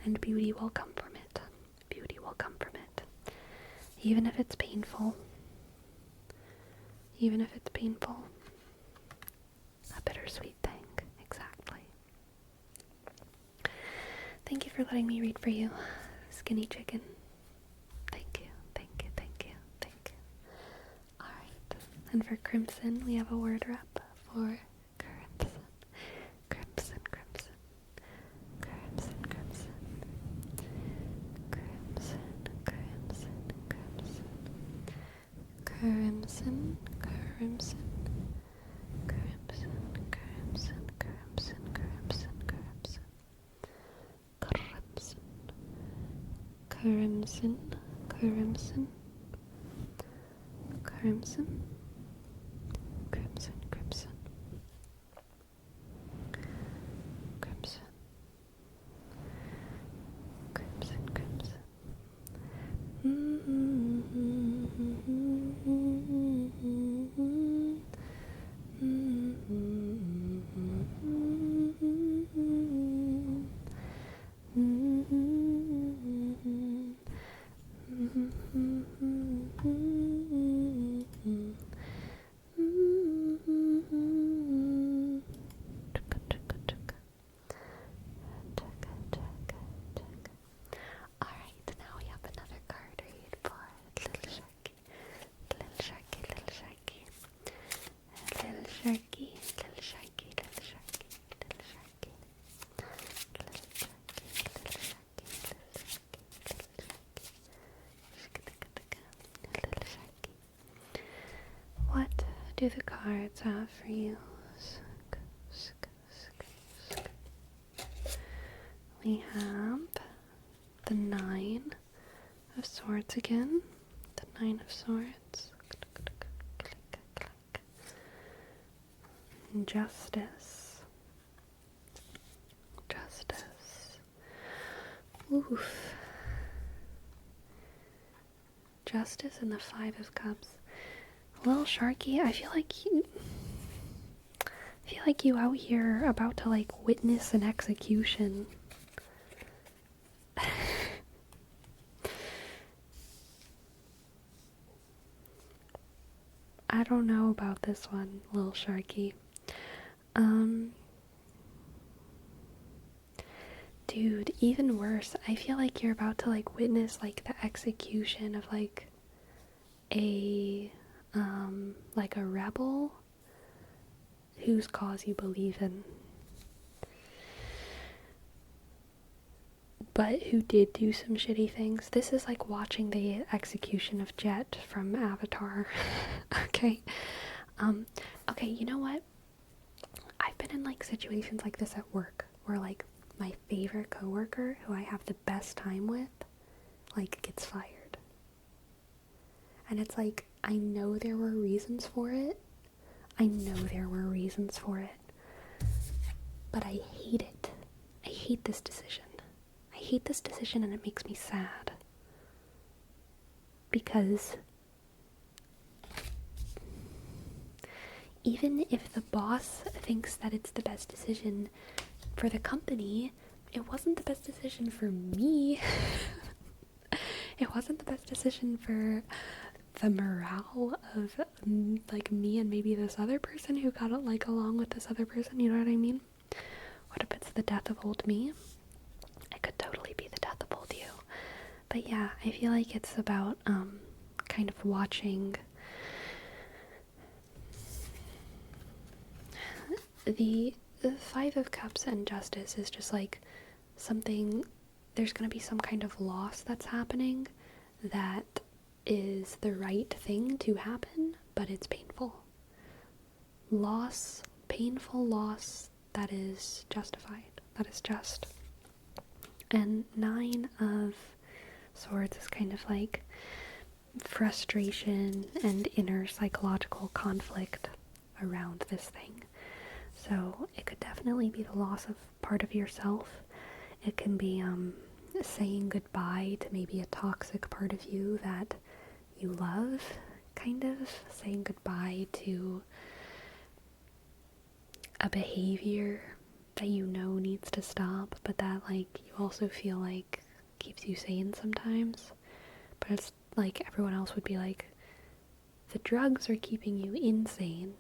and beauty will come from it. Beauty will come from it. Even if it's painful. Even if it's painful. A bittersweet thing. Exactly. Thank you for letting me read for you, Skinny Chicken. Thank you. Alright. And for Crimson, we have a word rep for Crimson. Crimson. What do the cards have for you? We have the Nine of Swords again. The Nine of Swords. Justice. Oof. Justice and the Five of Cups. Little Sharky, I feel like you out here about to like witness an execution. I don't know about this one, little Sharky. Dude, even worse, I feel like you're about to like witness like the execution of like a like a rebel whose cause you believe in, but who did do some shitty things. This is like watching the execution of Jet from Avatar. Okay. Okay, you know what? I've been in like situations like this at work where like my favorite coworker who I have the best time with like gets fired. And it's like, I know there were reasons for it. But I hate it. I hate this decision. I hate this decision, and it makes me sad. Because even if the boss thinks that it's the best decision for the company, it wasn't the best decision for me. It wasn't the best decision for the morale of like me and maybe this other person who got like along with this other person, you know what I mean? What if it's the death of old me? It could totally be the death of old you. But yeah, I feel like it's about kind of watching the Five of Cups and Justice is just like something, there's gonna be some kind of loss that's happening that is the right thing to happen, but it's painful. Loss, painful loss that is justified, that is just. And Nine of Swords is kind of like frustration and inner psychological conflict around this thing. So it could definitely be the loss of part of yourself. It can be saying goodbye to maybe a toxic part of you that you love, kind of saying goodbye to a behavior that you know needs to stop, but that like you also feel like keeps you sane sometimes. But it's like everyone else would be like, the drugs are keeping you insane,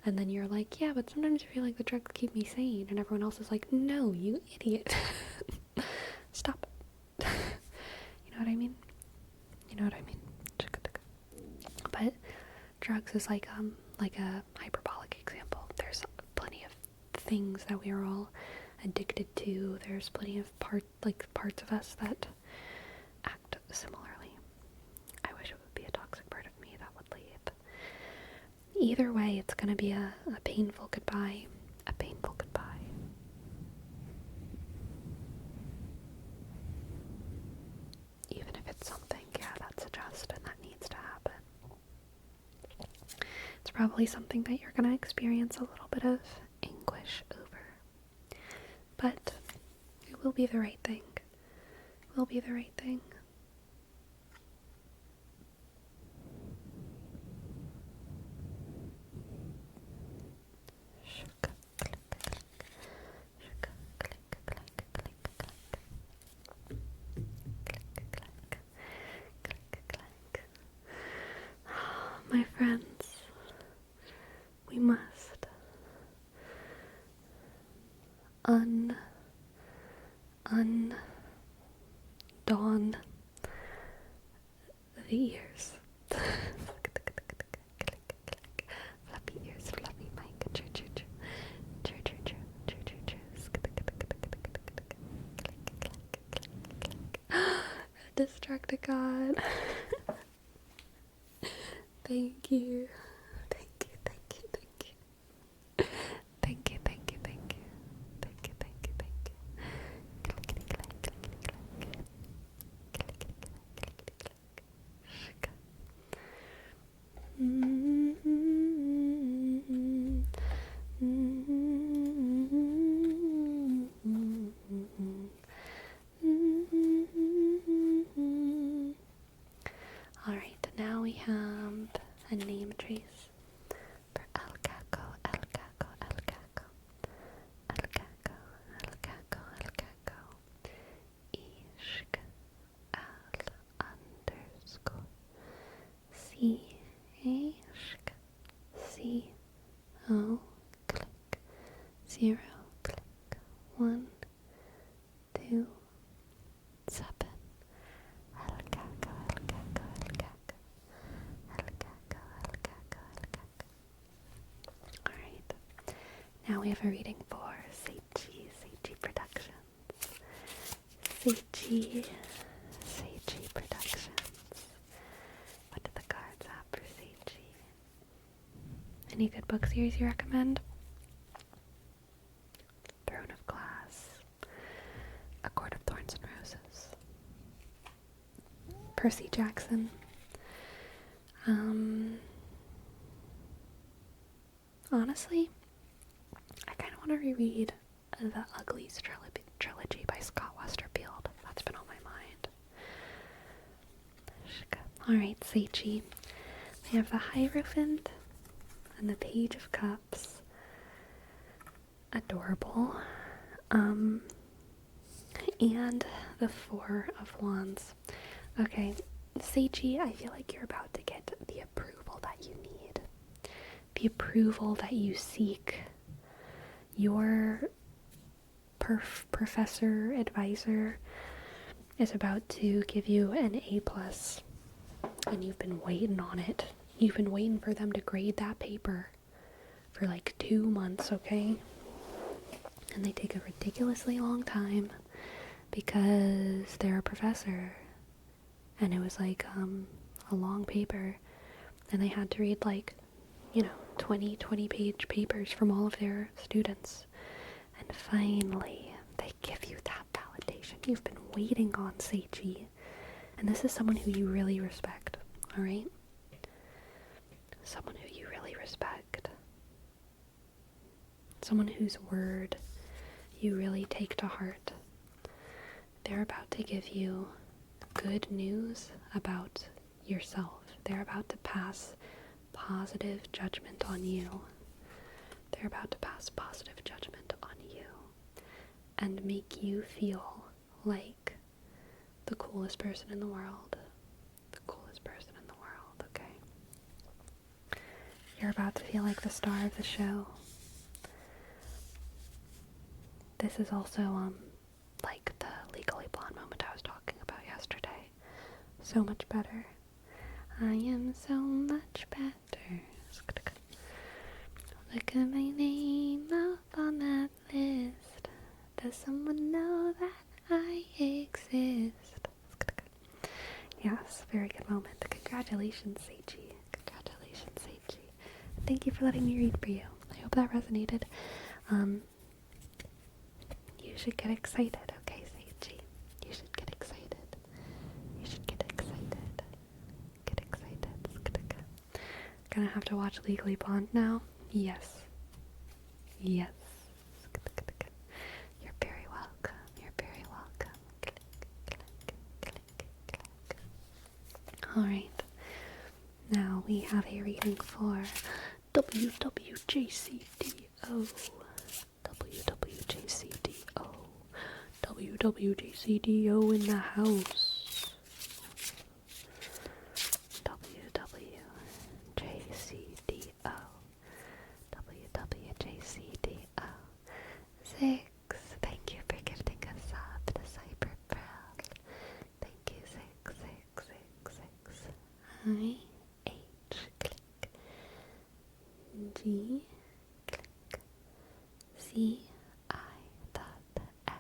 and then you're like, yeah, but sometimes I feel like the drugs keep me sane, and everyone else is like, no, you idiot. Stop. You know what I mean? But drugs is like a hyperbolic example. There's plenty of things that we are all addicted to. There's plenty of parts of us that act similarly. I wish it would be a toxic part of me that would leave. Either way, it's gonna be a painful goodbye. A painful goodbye. Even if it's something, yeah, that's a just and that needs to happen. It's probably something that you're gonna experience a little bit of anguish over. But it will be the right thing. It will be the right thing. My friends, we must dawn the ears. Fluffy ears, fluffy mic. Choo choo choo. Choo choo choo. Choo choo choo. Distracted God. Thank you. Thank you, thank you, thank you. Thank you, thank you, thank you. Thank you, thank you, thank you. Clickety clack, clickety clack. Clickety clack, clickety clack. Shika. Alright, now we have a name trace for El Caco, El Caco, El Caco. El Caco, El Caco, El Caco. Ishq Al underscore C Ishq C O click 0 click 1 2 7. El Caco, El Caco, El Caco. El Caco, El Caco, now we have a reading for Seichi Productions. Seichi Productions. What do the cards have for Seichi? Any good book series you recommend? Throne of Glass, A Court of Thorns and Roses, Percy Jackson. Honestly, I kind of want to reread the Uglies trilogy by Scott Westerfield. That's been on my mind. Alright, Seichi. We have the Hierophant and the Page of Cups. Adorable. And the Four of Wands. Okay, Seichi, I feel like you're about to get the approval that you need. The approval that you seek. Your professor, advisor is about to give you an A+, and you've been waiting on it. You've been waiting for them to grade that paper for like 2 months, okay? And they take a ridiculously long time because they're a professor, and it was like a long paper, and they had to read like, 20-page papers from all of their students, and finally they give you that validation you've been waiting on, Seichi. And this is someone who you really respect, alright? Someone who you really respect. Someone whose word you really take to heart. They're about to give you good news about yourself. They're about to pass positive judgment on you. They're about to pass positive judgment on you and make you feel like the coolest person in the world. The coolest person in the world, okay? You're about to feel like the star of the show. This is also, like the Legally Blonde moment I was talking about yesterday. So much better. I am so much better. Look at my name up on that list. Does someone know that I exist? Yes, very good moment. Congratulations, Seichi. Congratulations, Seichi. Thank you for letting me read for you. I hope that resonated. You should get excited, okay, Seichi? You should get excited. You should get excited. Get excited. Gonna have to watch Legally Blonde now? Yes. Yes. You're very welcome. You're very welcome. Alright. Now we have a reading for WWJCDO. WWJCDO. WWJCDO in the house. WWJCDO. WWJCDO. 6. Thank you for gifting a sub to Cyber Frill. Thank you, 6. I H click. G click. C I dot X.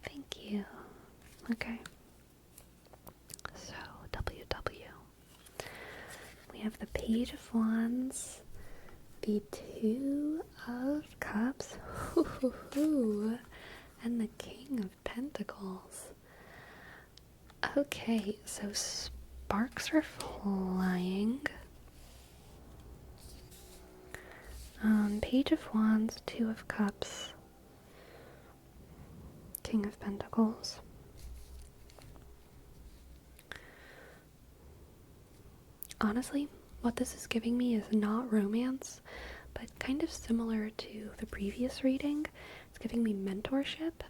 Thank you. Okay. So WW. We have the Page of Wands, the Two of Cups, and the King of Pentacles. Okay, so sparks are flying. Page of Wands, Two of Cups, King of Pentacles. Honestly, what this is giving me is not romance, but kind of similar to the previous reading. It's giving me mentorship,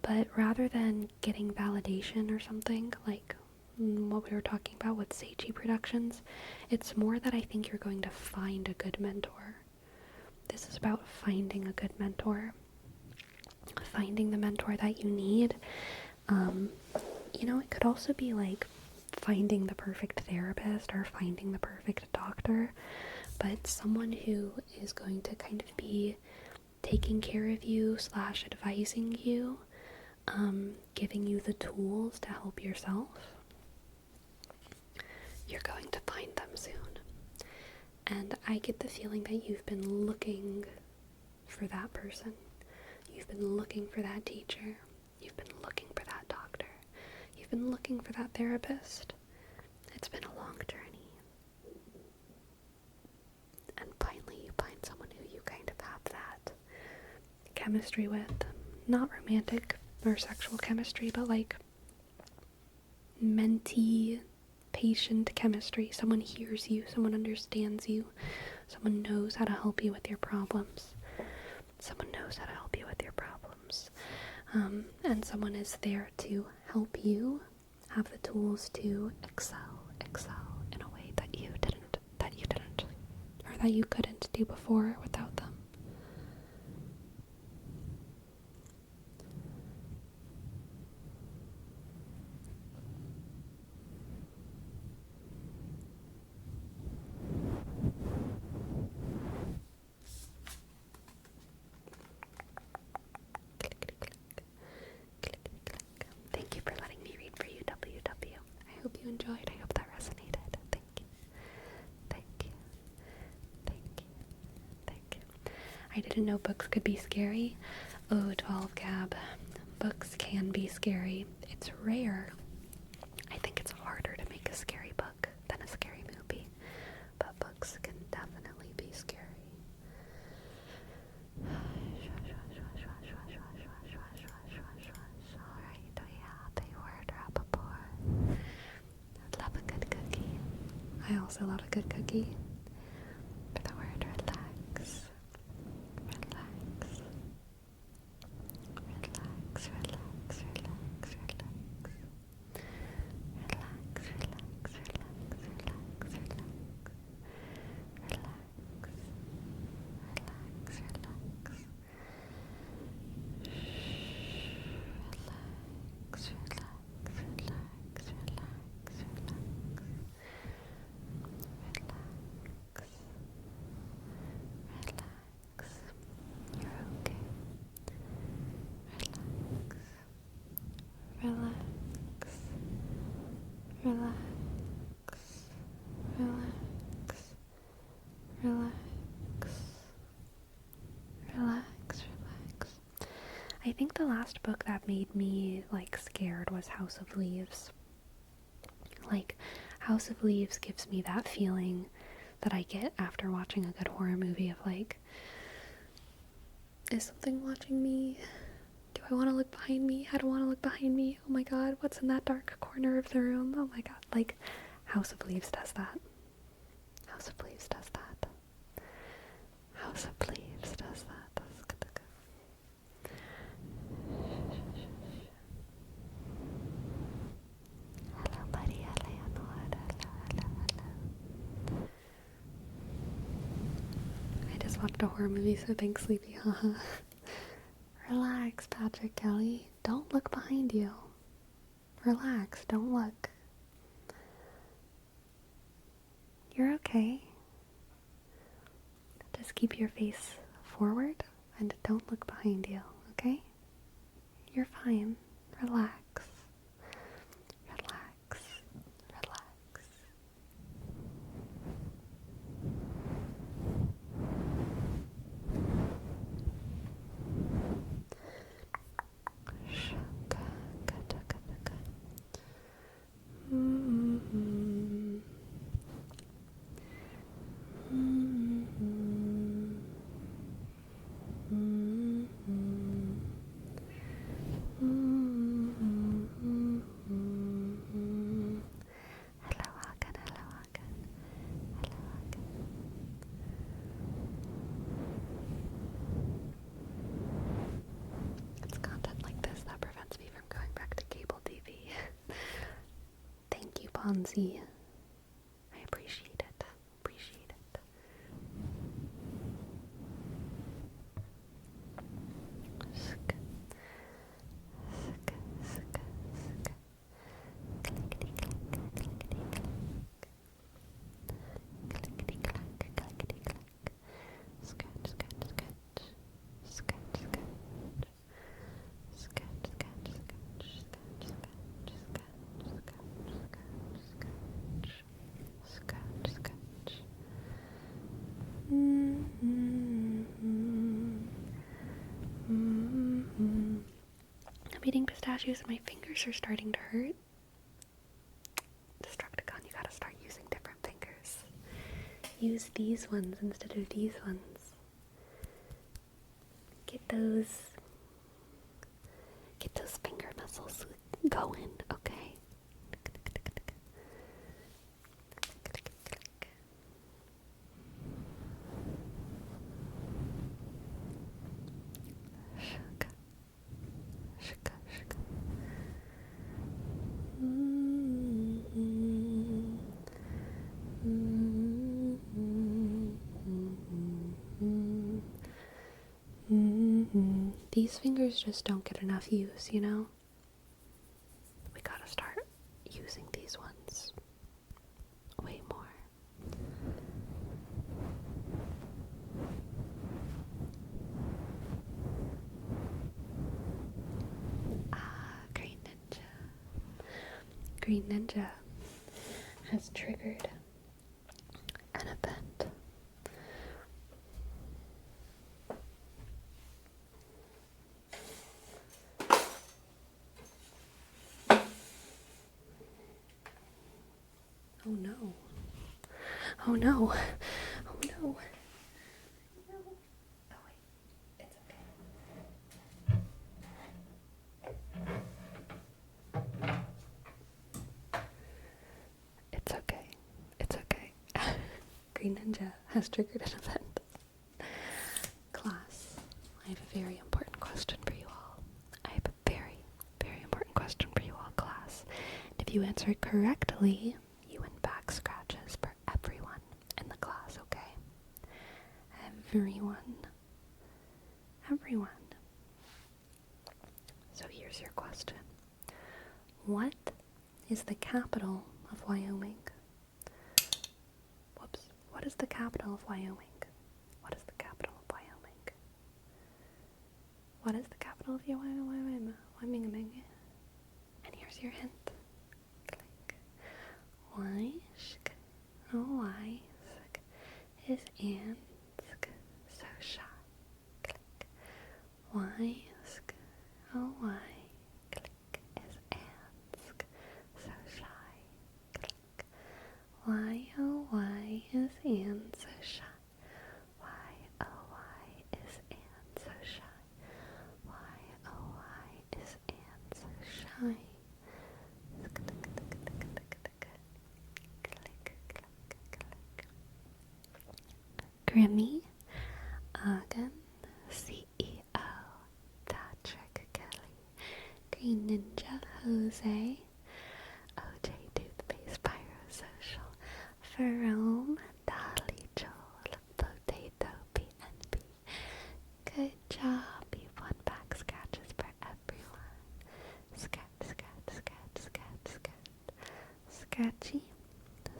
but rather than getting validation or something like what we were talking about with Seichi Productions, it's more that I think you're going to find a good mentor. This is about finding a good mentor, finding the mentor that you need. It could also be like finding the perfect therapist or finding the perfect doctor, but someone who is going to kind of be taking care of you / advising you, giving you the tools to help yourself. You're going to find them soon. And I get the feeling that you've been looking for that person. You've been looking for that teacher. You've been looking for that doctor. You've been looking for that therapist. It's been a long journey. And finally you find someone who you kind of have that chemistry with. Not romantic or sexual chemistry, but like mentee, patient chemistry. Someone hears you, someone understands you, someone knows how to help you with your problems. Someone knows how to help you with your problems. And someone is there to help you have the tools to excel in a way that you didn't, or that you couldn't do before without them. Thank you for letting me read for you, WW. I hope you enjoyed. I hope that resonated. Thank you. Thank you. Thank you. Thank you. I didn't know books could be scary. Oh, 12 cab. Books can be scary. It's rare. I think it's harder to make a scary book than a scary movie. But books can definitely be scary. Alright, we have a word rapport. Love a good cookie. I also love a good cookie. For the word relax. Relax. Relax, relax, relax, relax. Relax, relax, relax, relax, relax. Relax. Relax, relax. Relax, relax, relax, relax, relax. Relax. You're okay. Relax. Relax. Relax. Relax. Relax. Relax. Relax. I think the last book that made me like scared was House of Leaves. Like, House of Leaves gives me that feeling that I get after watching a good horror movie of like, is something watching me? Do I want to look behind me? I don't want to look behind me. Oh my god, what's in that dark corner of the room? Oh my god, like, House of Leaves does that. House of Leaves does that. House of Leaves does that. That's good. Hello, buddy. Hello. I just watched a horror movie, so being sleepy, haha. Relax, Patrick Kelly. Don't look behind you. Relax, don't look. You're okay. Just keep your face forward and don't look behind you, okay? You're fine. Relax. Relax. Relax. It's content like this that prevents me from going back to cable TV. Thank you, Ponzi. I appreciate it. Appreciate it. Sk. Sk. Sk. Sk. Clickety click. gosh, my fingers are starting to hurt. Destructicon, you gotta start using different fingers. Use these ones instead of these ones. Get those finger muscles going, okay? These fingers just don't get enough use, you know? We gotta start using these ones way more. Green Ninja. Green Ninja has triggered an event. Oh no. Oh no. Oh no. No. Oh wait. It's okay. It's okay. It's okay. Green Ninja has triggered an event. Class, I have a very important question for you all. I have a very, very important question for you all, class. And if you answer it correctly, you win back scratches for everyone in the class, okay? Everyone. Everyone. So here's your question. What is the capital of Wyoming? Whoops. What is the capital of Wyoming? What is the capital of Wyoming? What is the capital of Wyoming? And here's your hint. Click. Wysk. Oh, Wysk is Ansk. So shy. Click. Wysk. Oh, Wy. Click. Is Ansk. So shy. Click. Why, oh, why is Anne so shy? Why, oh, why is Anne so shy? Why, oh, why is Anne so shy? Grimmy, Ogden, CEO, Patrick Kelly, Green Ninja, Jose, OJ Toothpaste, Biosocial, Ferome, Dolly, Joel, Potato, PNP. Good job, you won back scratches for everyone. Scratch, scratch, scratch, scratch, scratch. Scratchy.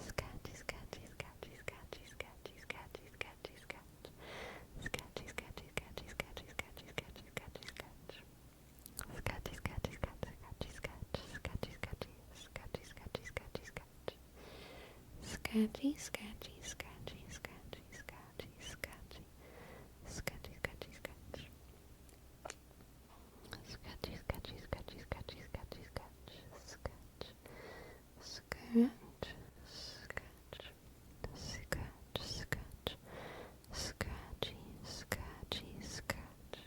Scratchy, scratchy, scratchy, scratchy, scratchy, scratchy, scratchy, scratch. Scratchy, scratchy, scratchy, scratchy, scratchy, scratchy, scratchy, scratch. Scratchy, scratchy, scratchy, scratchy, scratch. Scratchy, scratchy, scratchy, scratchy, scratchy, scratch. Scratchy, scratchy, scratchy, scratchy, scratchy, scratchy. Scratchy, scratchy, scratch. Scratchy, scratchy, scratchy, scratchy, scratchy, scratch. Scratch. Scratch. Scratch. Scratch. Scratch. Scratchy, scratchy, scratch.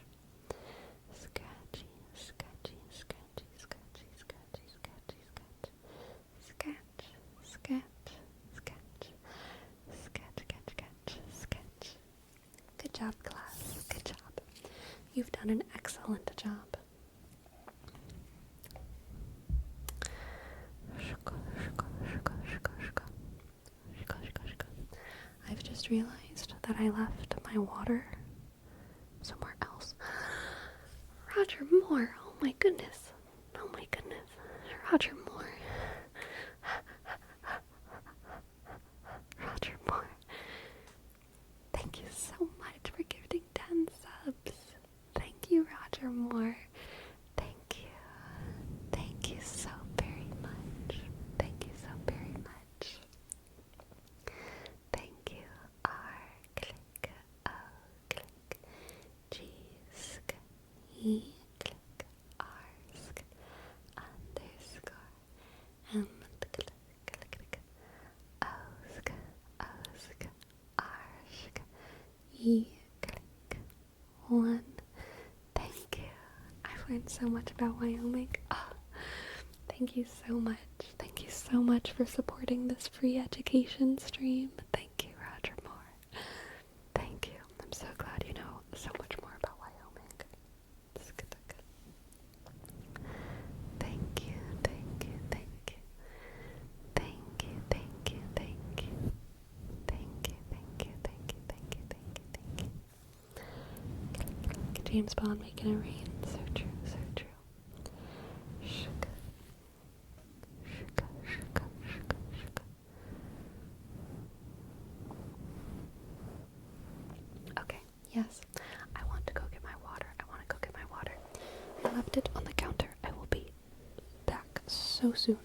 Scratchy, scratchy, scratchy, scratchy, scratchy, scratchy, scratch. Scratch, scratch, scratch. Scratch, scratch, scratch, scratch. Good job, class. Good job. You've done an excellent job. I've just realized that I left my water somewhere else. Roger Moore. Oh my goodness. Oh my goodness. Roger Moore. Roger Moore. Thank you so much for gifting 10 subs. Thank you, Roger Moore. Thank you. Thank you so very much. Thank you so very much. Thank you, R, click, O, click, G, sk, E, click, R, sk, one. Thank you. I've learned so much about Wyoming. Oh, thank you so much. Thank you so much for supporting this free education stream. Thank you, Roger Moore. Thank you. I'm so glad you know so much more about Wyoming. Thank you, thank you, thank you. Thank you, thank you, thank you. Thank you, thank you, thank you, thank you, thank you, thank you. James Bond making it rain. So true, so true. Shuka. Shuka, shuka, shuka, shuka. Okay, yes. I want to go get my water. I left it on the counter. I will be back so soon.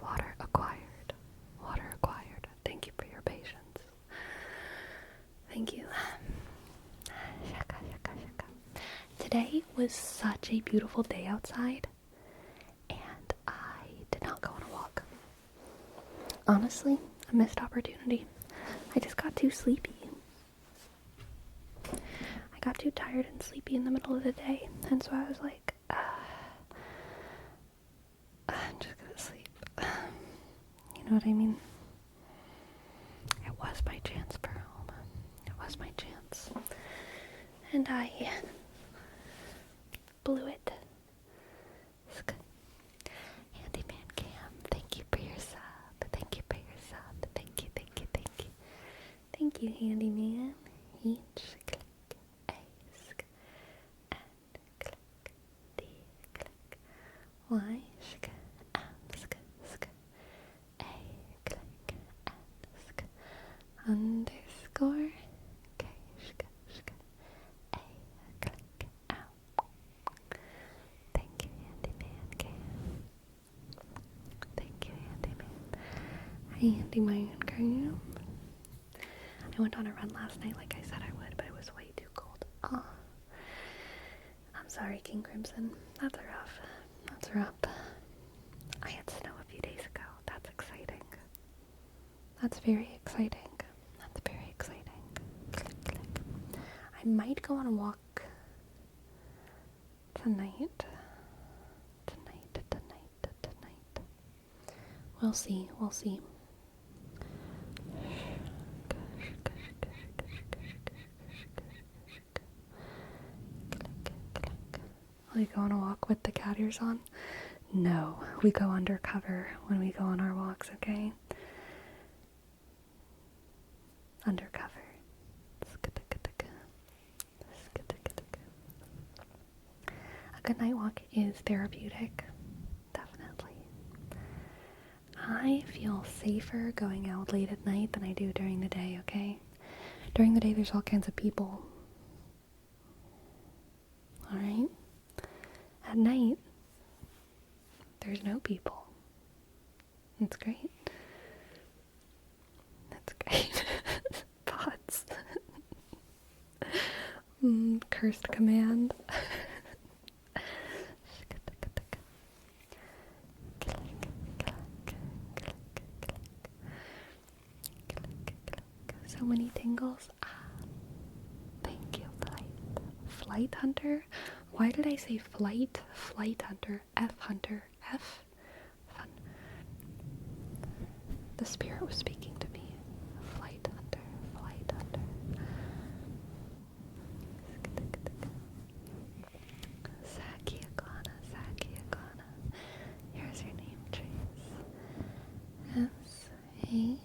Water acquired. Water acquired. Thank you for your patience. Thank you. Shaka, shaka, shaka. Today was such a beautiful day outside, and I did not go on a walk. Honestly, a missed opportunity. I just got too sleepy. I got too tired and sleepy in the middle of the day, and so I was like, I'm just gonna sleep. You know what I mean? It was my chance for home. It was my chance. And I blew it. Handyman Cam, thank you for your sub. Thank you for your sub. Thank you, thank you, thank you. Thank you, Handyman. Each click, ask, and click, D, click, Y, sk, ask, sk, A, click, ask, underscore, K, sk, sk, A, click, out. Thank you, Handyman Cam. Thank you, Handyman. Handyman Cam. I went on a run last night like I said I would, but it was way too cold. Oh. I'm sorry, King Crimson. That's rough. That's rough. I had snow a few days ago. That's exciting. That's very exciting. That's very exciting. Click, click. I might go on a walk tonight. Tonight. We'll see. We'll see. Will you go on a walk with the cat ears on? No, we go undercover when we go on our walks, okay? Undercover. A good night walk is therapeutic. Definitely. I feel safer going out late at night than I do during the day, okay? During the day, there's all kinds of people. Alright? At night, there's no people. It's great. That's great. Pots. Cursed command. So many tingles. Thank you, Flight Hunter? Why did I say flight? Flight Hunter. F Hunter. F? Fun. The spirit was speaking to me. Flight Hunter. Flight Hunter. Sakiagana. Here's your name, Trace. S-A.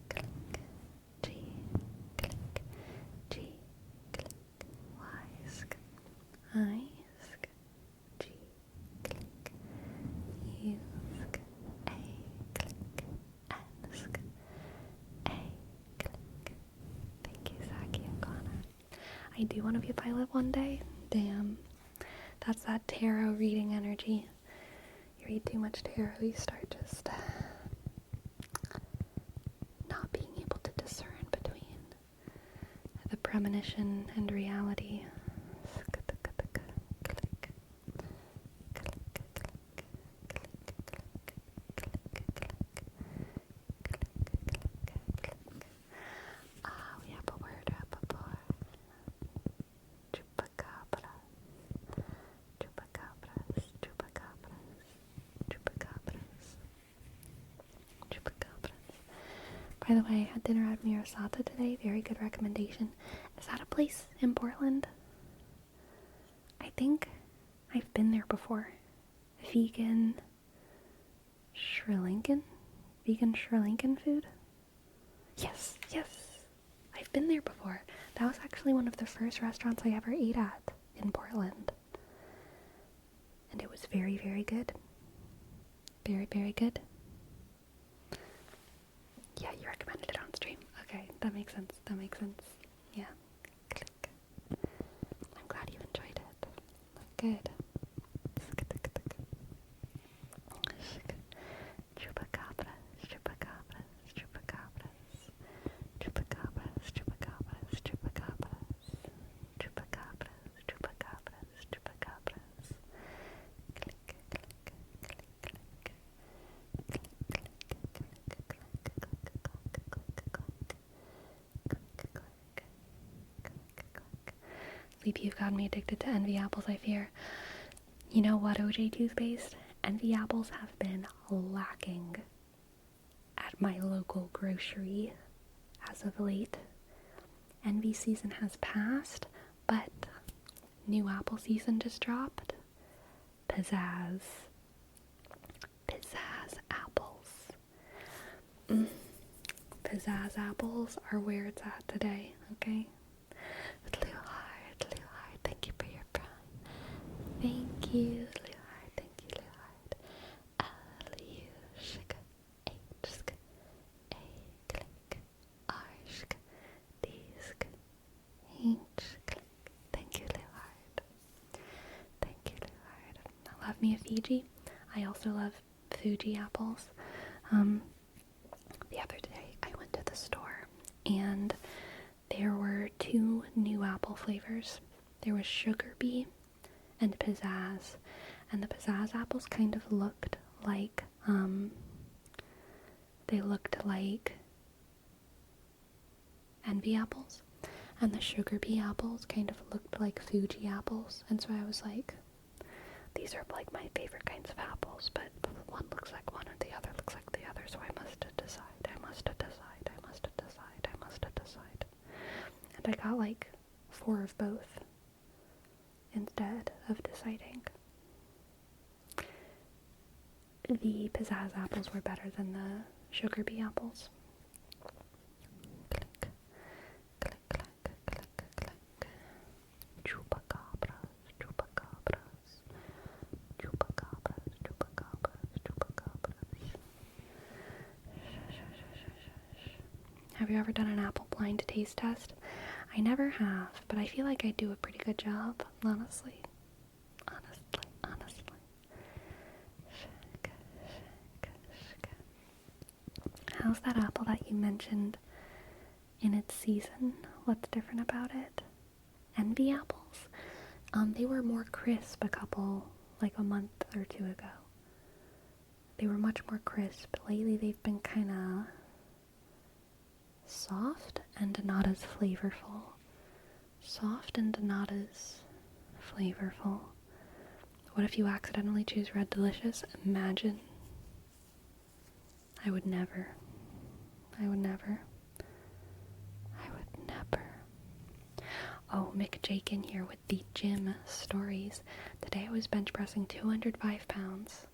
Click. G. Click. I do want to be a pilot one day. Damn. That's that tarot reading energy. You read too much tarot, you start just not being able to discern between the premonition and reality. We have a word up aboard. Chupacabras. By the way, I had dinner at Mirasata today. Very good recommendation. Is that a place in Portland? I think I've been there before. Vegan Sri Lankan food? Yes. I've been there before. That was actually one of the first restaurants I ever ate at in Portland. And it was very, very good. Very, very good. Yeah, you recommended it on stream. Okay, that makes sense. Yeah. Click. I'm glad you enjoyed it. Good. Sleep, you've got me addicted to envy apples, I fear. You know what, OJ toothpaste? Envy apples have been lacking at my local grocery as of late. Envy season has passed, but new apple season just dropped. Pizzazz apples. Pizzazz apples are where it's at today, okay? Blue heart. Thank you for your prime. Thank you, Blue heart. Thank you, Blue heart. L-U-S-H-K, H-K, A-click, R-Sh-K, D-Sk, H-Click. Thank you, Blue heart. Thank you, Blue heart. I love me a Fiji. I also love Fuji apples. The other day I went to the store and there were 2 new apple flavors. There was Sugar Bee and Pizzazz. And the Pizzazz apples kind of looked like, they looked like Envy apples. And the Sugar Bee apples kind of looked like Fuji apples. And so I was like, these are like my favorite kinds of apples, but one looks like one and the other looks like the other, so I must decide. And I got like 4 of both instead of deciding. The Pizzazz apples were better than the Sugar Bee apples. Click, click, click, click, click. Chupacabras. Have you ever done an apple blind taste test? I never have, but I feel like I do a pretty good job, honestly. How's that apple that you mentioned in its season? What's different about it? Envy apples? They were more crisp a month or 2 ago. They were much more crisp. Lately they've been kind of soft and not as flavorful. What if you accidentally choose Red Delicious? Imagine. I would never. Oh, Mick Jake in here with the gym stories. Today I was bench pressing 205 pounds.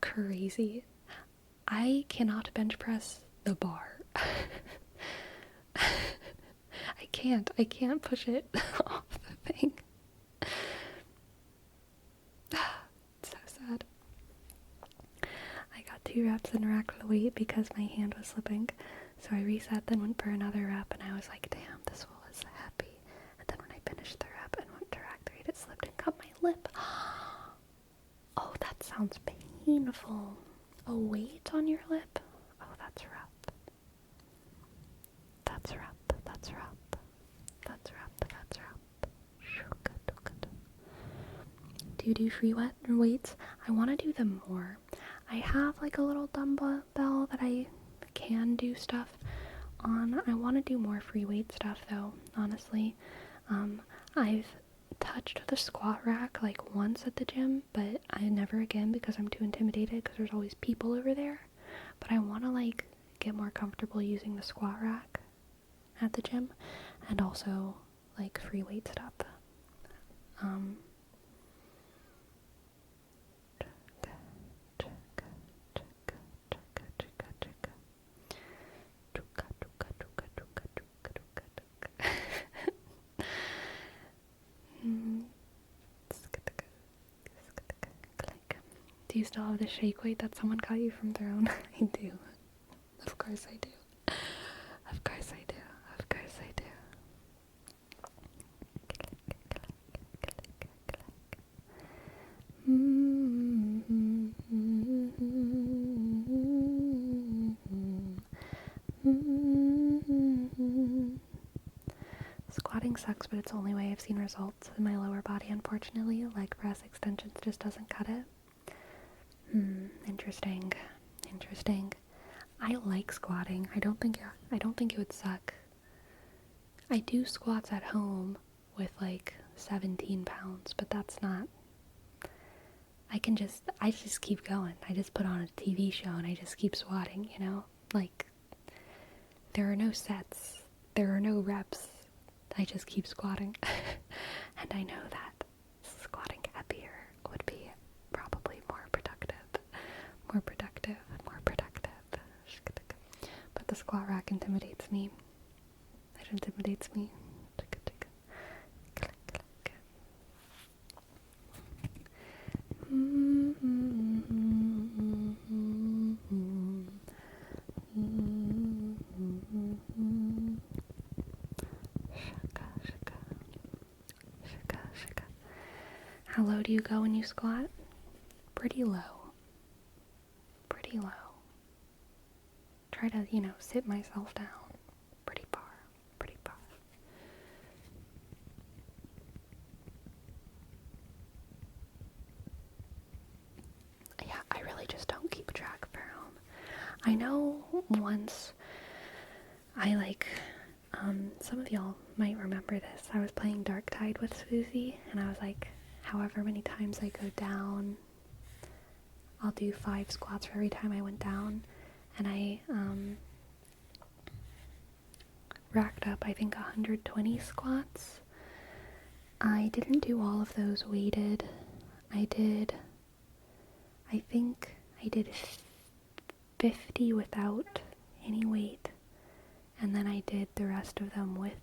Crazy. I cannot bench press the bar. I can't push it off the thing. So sad. I got 2 reps and racked the weight because my hand was slipping. So I reset, then went for another rep, and I was like, damn, this was happy. And then when I finished the rep and went to rack 3, it slipped and cut my lip. Oh, that sounds painful. A weight on your lip? Oh, that's rough. That's rough. That's rough. That's rough. That's rough. Do you do free weights? I want to do them more. I have like a little dumbbell that I can do stuff on. I want to do more free weight stuff though, honestly. I've touched the squat rack like once at the gym, but I never again because I'm too intimidated because there's always people over there. But I want to like get more comfortable using the squat rack at the gym and also like free weight stuff. Do you still have the shake weight that someone got you from Throne? I do. Of course I do. Of course I do. Of course I do. Squatting sucks, but it's the only way I've seen results in my lower body, unfortunately. Leg press extensions just doesn't cut it. Interesting. Interesting. I like squatting. I don't think it would suck. I do squats at home with like 17 pounds, but that's not. I just keep going. I just put on a TV show and I just keep squatting, you know? Like, there are no sets. There are no reps. I just keep squatting. And I know that squatting heavier would be probably more productive. But the squat rack intimidates me. It intimidates me. How low do you go when you squat? Pretty low. Pretty low. Try to, sit myself down. Pretty far. Pretty far. Yeah, I really just don't keep track of her home. I know once some of y'all might remember this. I was playing Dark Tide with Susie, and I was like, however many times I go down, I'll do 5 squats for every time I went down. And I racked up, I think, 120 squats. I didn't do all of those weighted. I think I did 50 without any weight. And then I did the rest of them with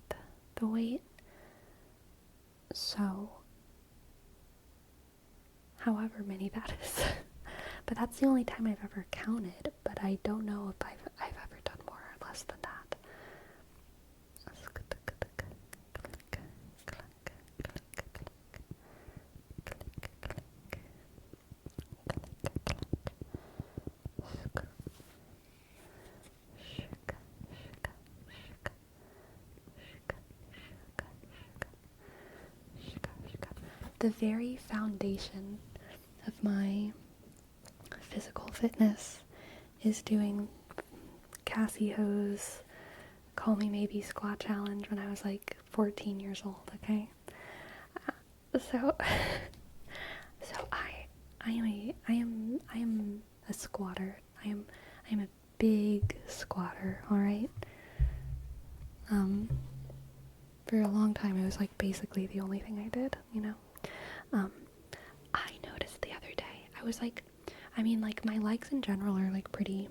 the weight. So, however many that is. But that's the only time I've ever counted. But I don't know if I've ever done more or less than that. The very foundation of my physical fitness is doing Cassie Ho's Call Me Maybe squat challenge when I was like 14 years old, okay? So I am a squatter. I am a big squatter, alright? For a long time it was like basically the only thing I did, I noticed the other day, I was like, my legs in general are like pretty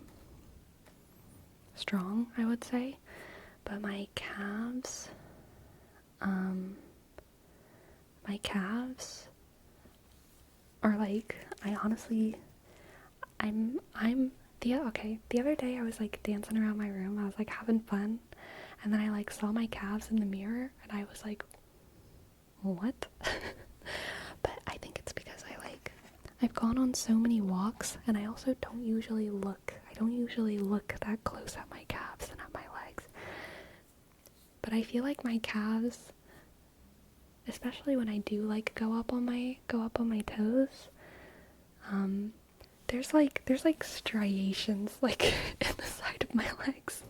strong, I would say, but my calves are like, the other day I was like dancing around my room, I was like having fun, And then I like saw my calves in the mirror and I was like, what? But I think it's because I've gone on so many walks, and I also don't usually look that close at my calves and at my legs. But I feel like my calves, especially when I do like go up on my toes, there's like striations like in the side of my legs.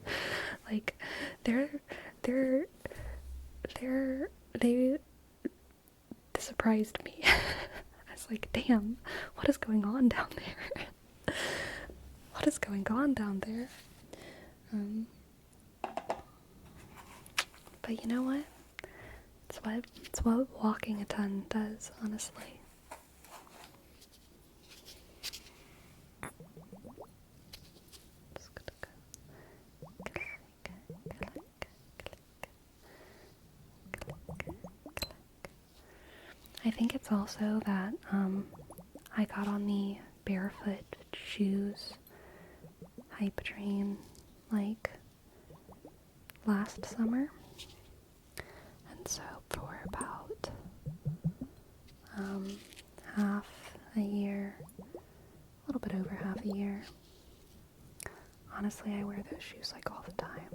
Like they surprised me. I was like, damn, what is going on down there? What is going on down there? But you know what? It's what walking a ton does, honestly. I think it's also that I got on the barefoot shoes hype train like last summer, and so for about half a year, a little bit over half a year, honestly I wear those shoes like all the time.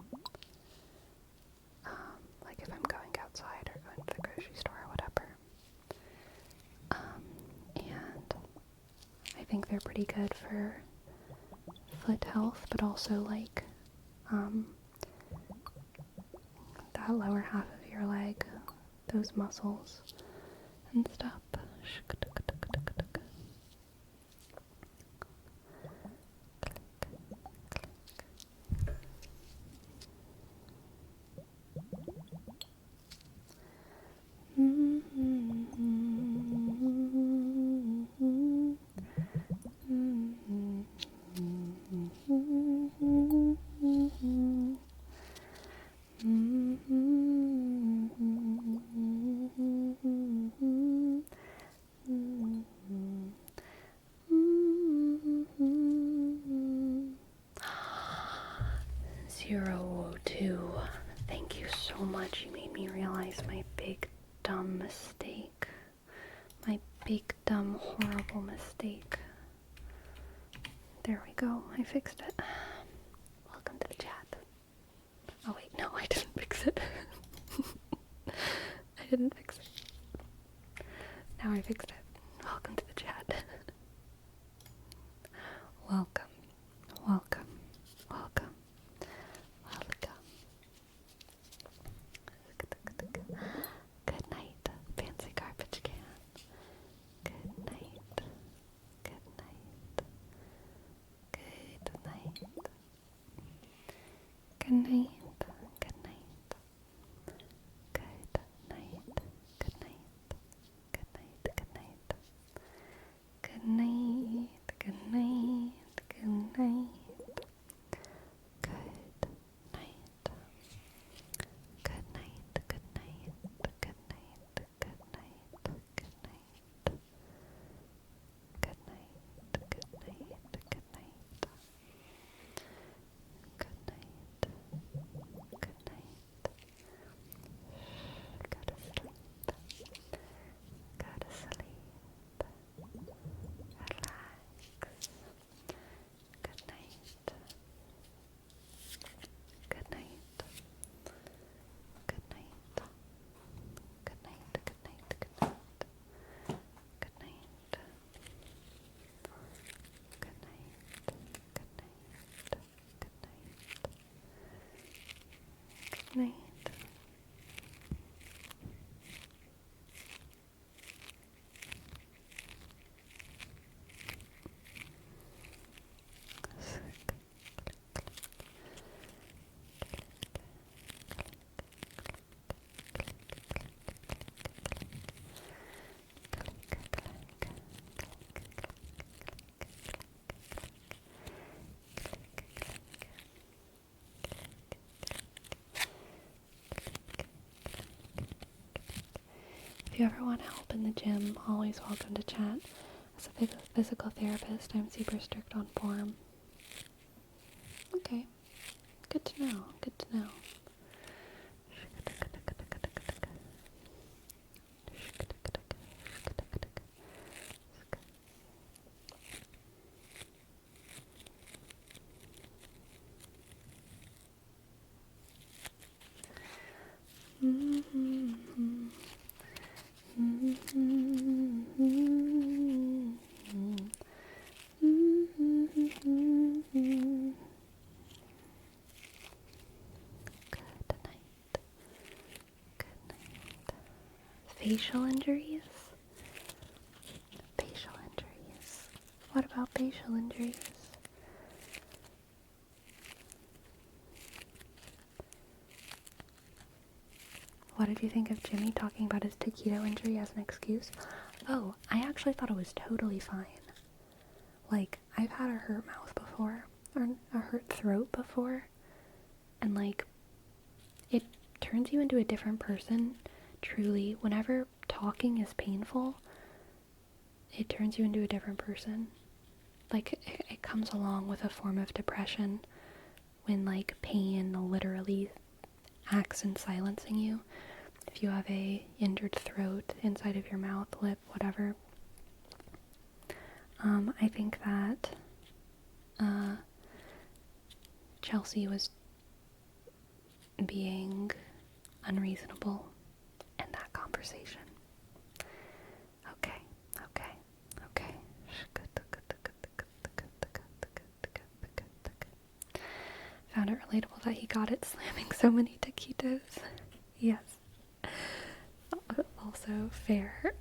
Like if I'm going outside or going to the grocery store or whatever. And I think they're pretty good for foot health, but also like that lower half of your leg, those muscles and stuff. Thank you so much. You made me realize my big dumb mistake. My big dumb horrible mistake. There we go. I fixed it. Welcome to the chat. Oh wait, no, I didn't fix it. I didn't fix it. Now I fixed it. Welcome to the chat. Welcome. Welcome. Welcome. Welcome. Good night, fancy garbage can. Good night. Good night. Good night. Good night. Good night. Good night. Good night. Good night. Good night. Good night. Good night. Good night. Good night. Night. If you ever want help in the gym, always welcome to chat. As a physical therapist, I'm super strict on form. Okay. Good to know. Good to know. facial injuries? Facial injuries. What about facial injuries? What did you think of Jimmy talking about his taquito injury as an excuse? Oh, I actually thought it was totally fine. Like, I've had a hurt mouth before, or a hurt throat before, and like, it turns you into a different person, truly. Whenever talking is painful, it turns you into a different person. Like, it comes along with a form of depression when, like, pain literally acts in silencing you. If you have a injured throat, inside of your mouth, lip, whatever. I think that Chelsea was being unreasonable in that conversation. Okay. Found it relatable that he got it slamming so many taquitos. Yes. Also fair.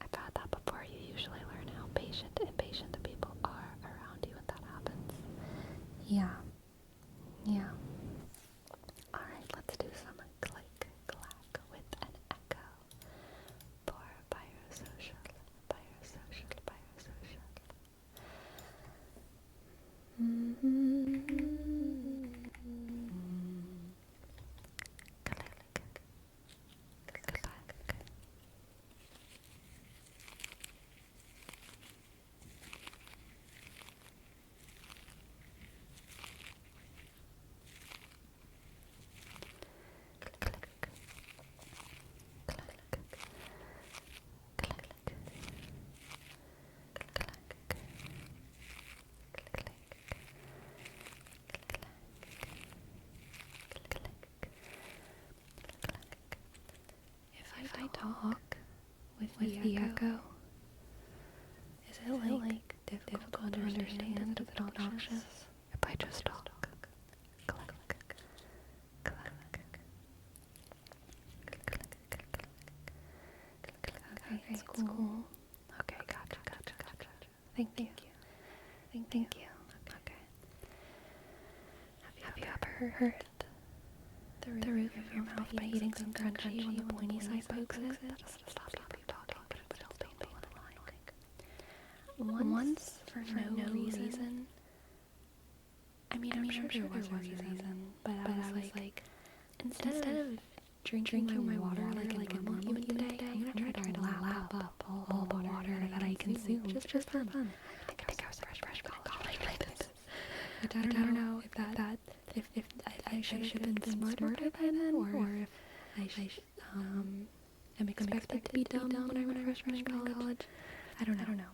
I've had that before. You usually learn how patient and impatient the people are around you when that happens. Yeah. Alright, let's do some click clack with an echo for biosocial. If I talk with the echo, is it like difficult to understand? Is it obnoxious? If I just talk, okay, it's cool. Okay, gotcha. Thank you. Okay. Have you ever heard the roof of your mouth by eating some crunchy when the pointy side pokes it? That doesn't stop you from talking, but it's still painful and annoying. Once, for no reason, I mean, I'm sure there was a reason, but I was like, instead of drinking my water like a normal human today, I'm gonna try to lap up all the water that I consume, just for fun. I think I was a freshman in college like this. Which I don't know if I should have been smarter by then, or if I am expected to be dumb when I'm a freshman in college. I don't know.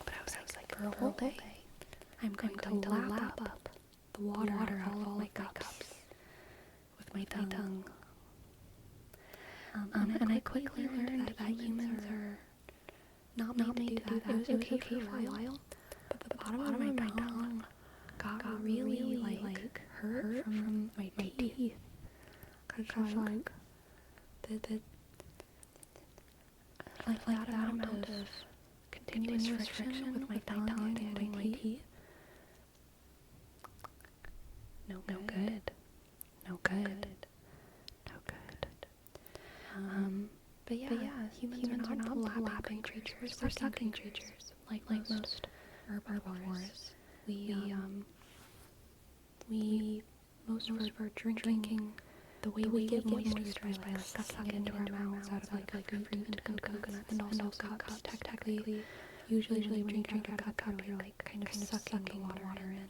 But I was like, for a whole day, I'm going to lap up the water out of all my cups with my tongue. And I quickly learned that humans are not made to do that. It was okay for a while, but the bottom of my tongue got really like hurt from my teeth. Cause like that amount of continuous friction with my tongue and my teeth. No good. But yeah, humans are not lapping creatures. We're sucking creatures, like most herbivores. Most of us are drinking the way we get moisturized by like sucking into our mouths out of like fruit and coconuts and also cups. Technically, usually when you drink out of a cup, you're like kind of sucking the water in.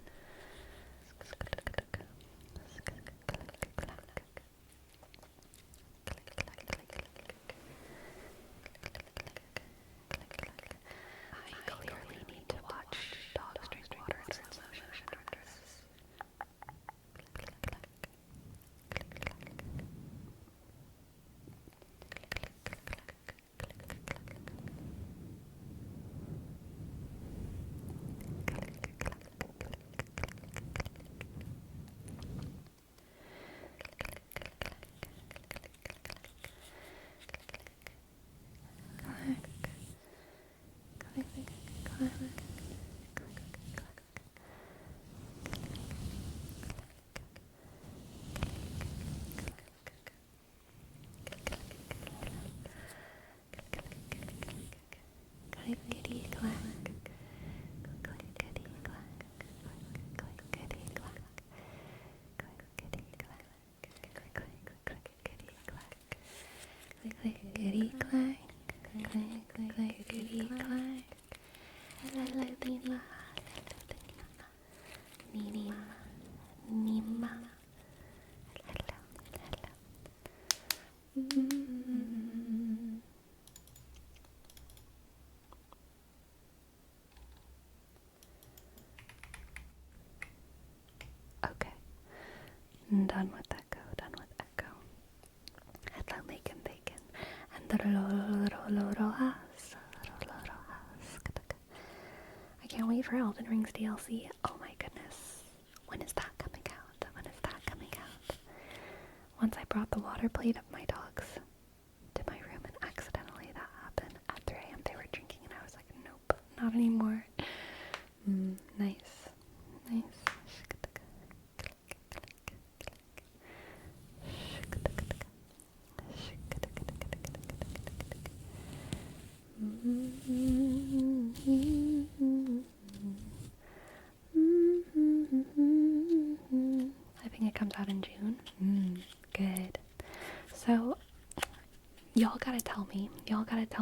I clearly need to watch Dog Strangler Clickety clank, clank, clickety clank. Hello, Nima. Nima, Nima. Hello, hello. Okay. Done with echo, done with echo. Hello, bacon, bacon. And the little house. I can't wait for Elden Ring's DLC. Oh my goodness. When is that coming out? When is that coming out? Once I brought the water plate of my dogs to my room and accidentally that happened. At 3 a.m. they were drinking and I was like, nope, not anymore. Nice. Nice. I think it comes out in June. Good. So, y'all gotta tell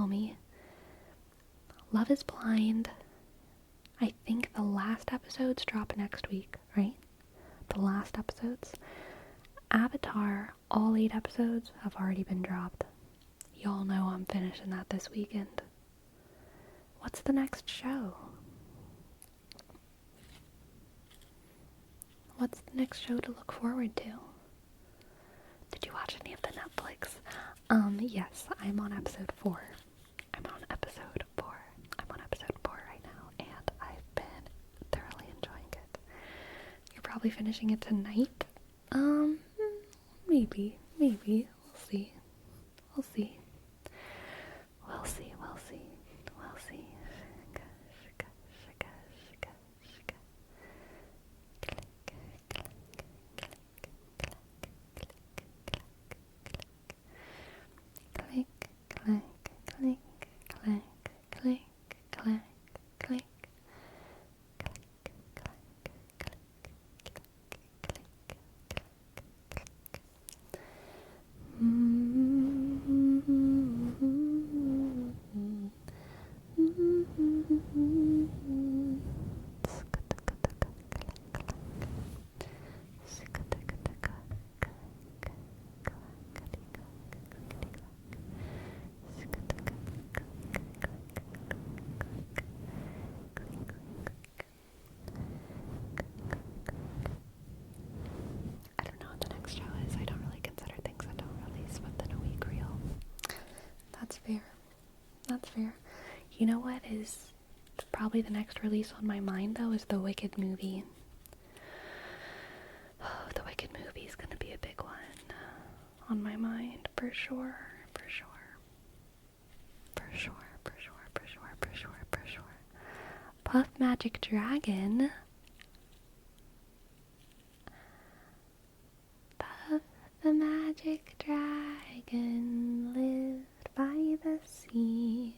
me. Love is Blind. I think the last episodes drop next week, right? The last episodes. Avatar, all 8 episodes have already been dropped. Y'all know I'm finishing that this weekend. What's the next show? What's the next show to look forward to? Did you watch any of the Netflix? Yes, I'm on episode 4. I'm on episode 4 right now, and I've been thoroughly enjoying it. You're probably finishing it tonight? Maybe. We'll see. We'll see. Click, clank, clink, clank, clink, clank, clink. I don't know what the next show is. I don't really consider things that don't release within a week real. That's fair. You know what is probably the next release on my mind, though, is the Wicked movie. Oh, the Wicked movie is gonna be a big one on my mind, for sure. Puff Magic Dragon. Puff the Magic Dragon lived by the sea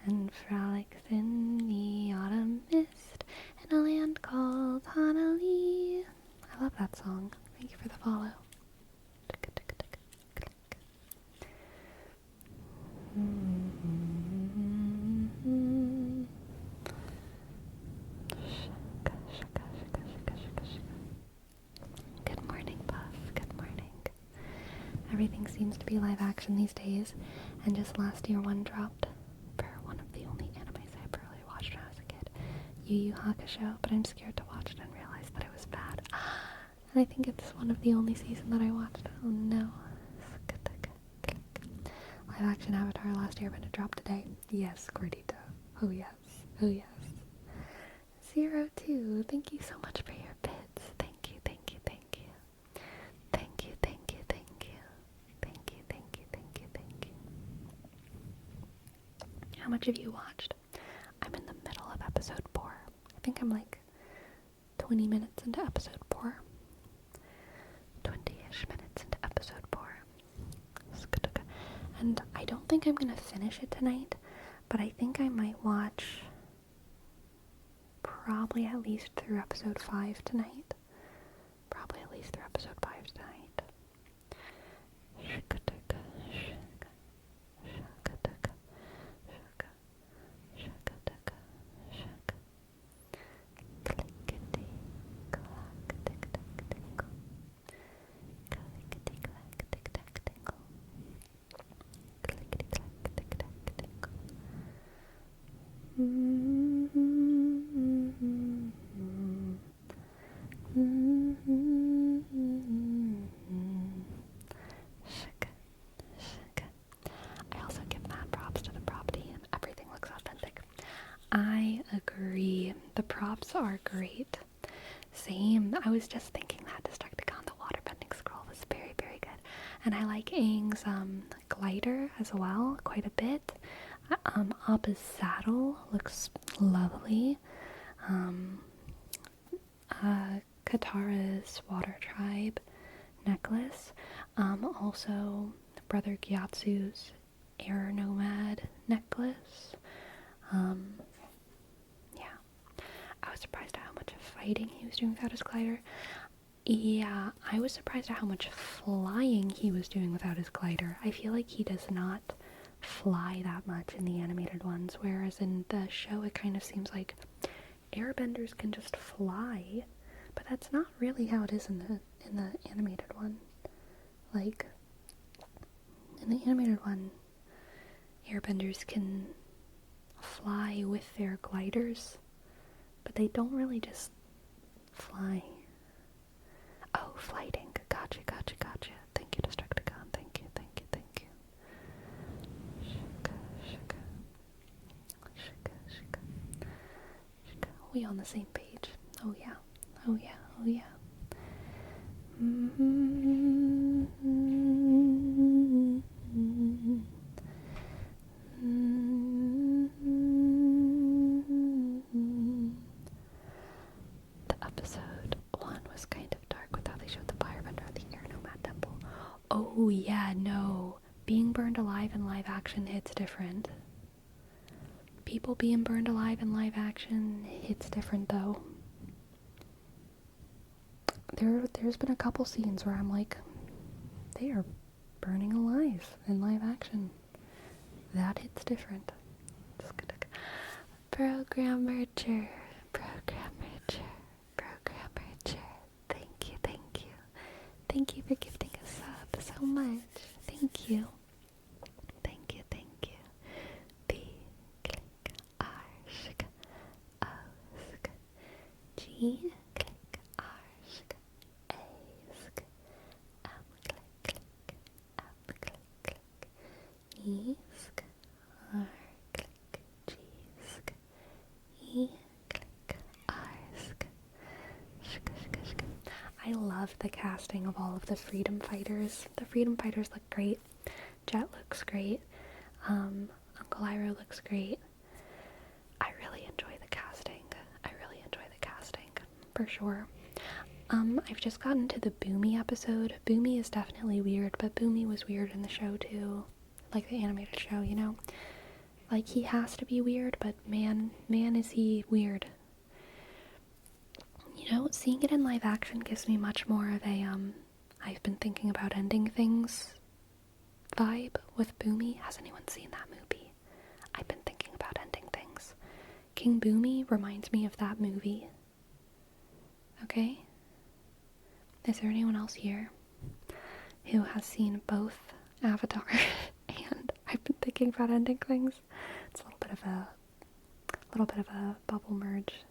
and frolics in the autumn mist in a land called Honolulu. I love that song. Thank you for the follow. Good morning, Puff. Good morning. Everything seems to be live action these days, and just last year one dropped for one of the only animes I ever really watched when I was a kid, Yu Yu Hakusho, but I'm scared to watch it and realize that it was bad. And I think it's one of the only seasons that I watched. Oh no. Live action Avatar last year, but it dropped today. Yes, Gordito. Oh yes. 02, thank you so much for your bits. Thank you. How much have you watched? I'm in the middle of episode 4. I think I'm like 20 minutes into episode 4. 20-ish minutes into episode 4. And I don't think I'm gonna finish it tonight, but I think I might watch probably at least through episode 5 tonight. The props are great. Same. I was just thinking that Destructicon, the waterbending scroll, was very, very good. And I like Aang's glider as well, quite a bit. Appa's saddle looks lovely. Katara's Water Tribe necklace. Also, Brother Gyatso's Air Nomad necklace. Yeah. I was surprised at how much fighting he was doing without his glider. Yeah, I was surprised at how much flying he was doing without his glider. I feel like he does not fly that much in the animated ones, whereas in the show it kind of seems like airbenders can just fly, but that's not really how it is in the animated one. Like, in the animated one, airbenders can fly with their gliders, but they don't really just fly. Oh, flighting. Gotcha. Thank you, Destructicon. Thank you. Shika. We on the same page. Oh yeah. The episode 1 was kind of dark with how they showed the firebender at the Air Nomad Temple. Oh yeah, no. Being burned alive in live action hits different. People being burned alive in live action hits different though. There's been a couple scenes where I'm like, they are burning alive in live action. That hits different. Program merger. Thank you for gifting a sub so much. Thank you. B, click, R, shk, O, sk, G, click, R, shk, A, sk, M, click, E, sk, R, click, G, sk, E, click, R, sk, shk. I love the casting of all of the freedom fighters. The freedom fighters look great. Jet looks great. Uncle Iroh looks great. I really enjoy the casting. For sure. I've just gotten to the Boomy episode. Boomy is definitely weird, but Boomy was weird in the show too. Like the animated show, you know? Like, he has to be weird, but man is he weird. You know, seeing it in live action gives me much more of a, I've been thinking about ending things vibe with Boomy. Has anyone seen that movie? I've been thinking about ending things. King Boomy reminds me of that movie. Okay? Is there anyone else here who has seen both Avatar and I've been thinking about ending things? It's a little bit of a bubble merge.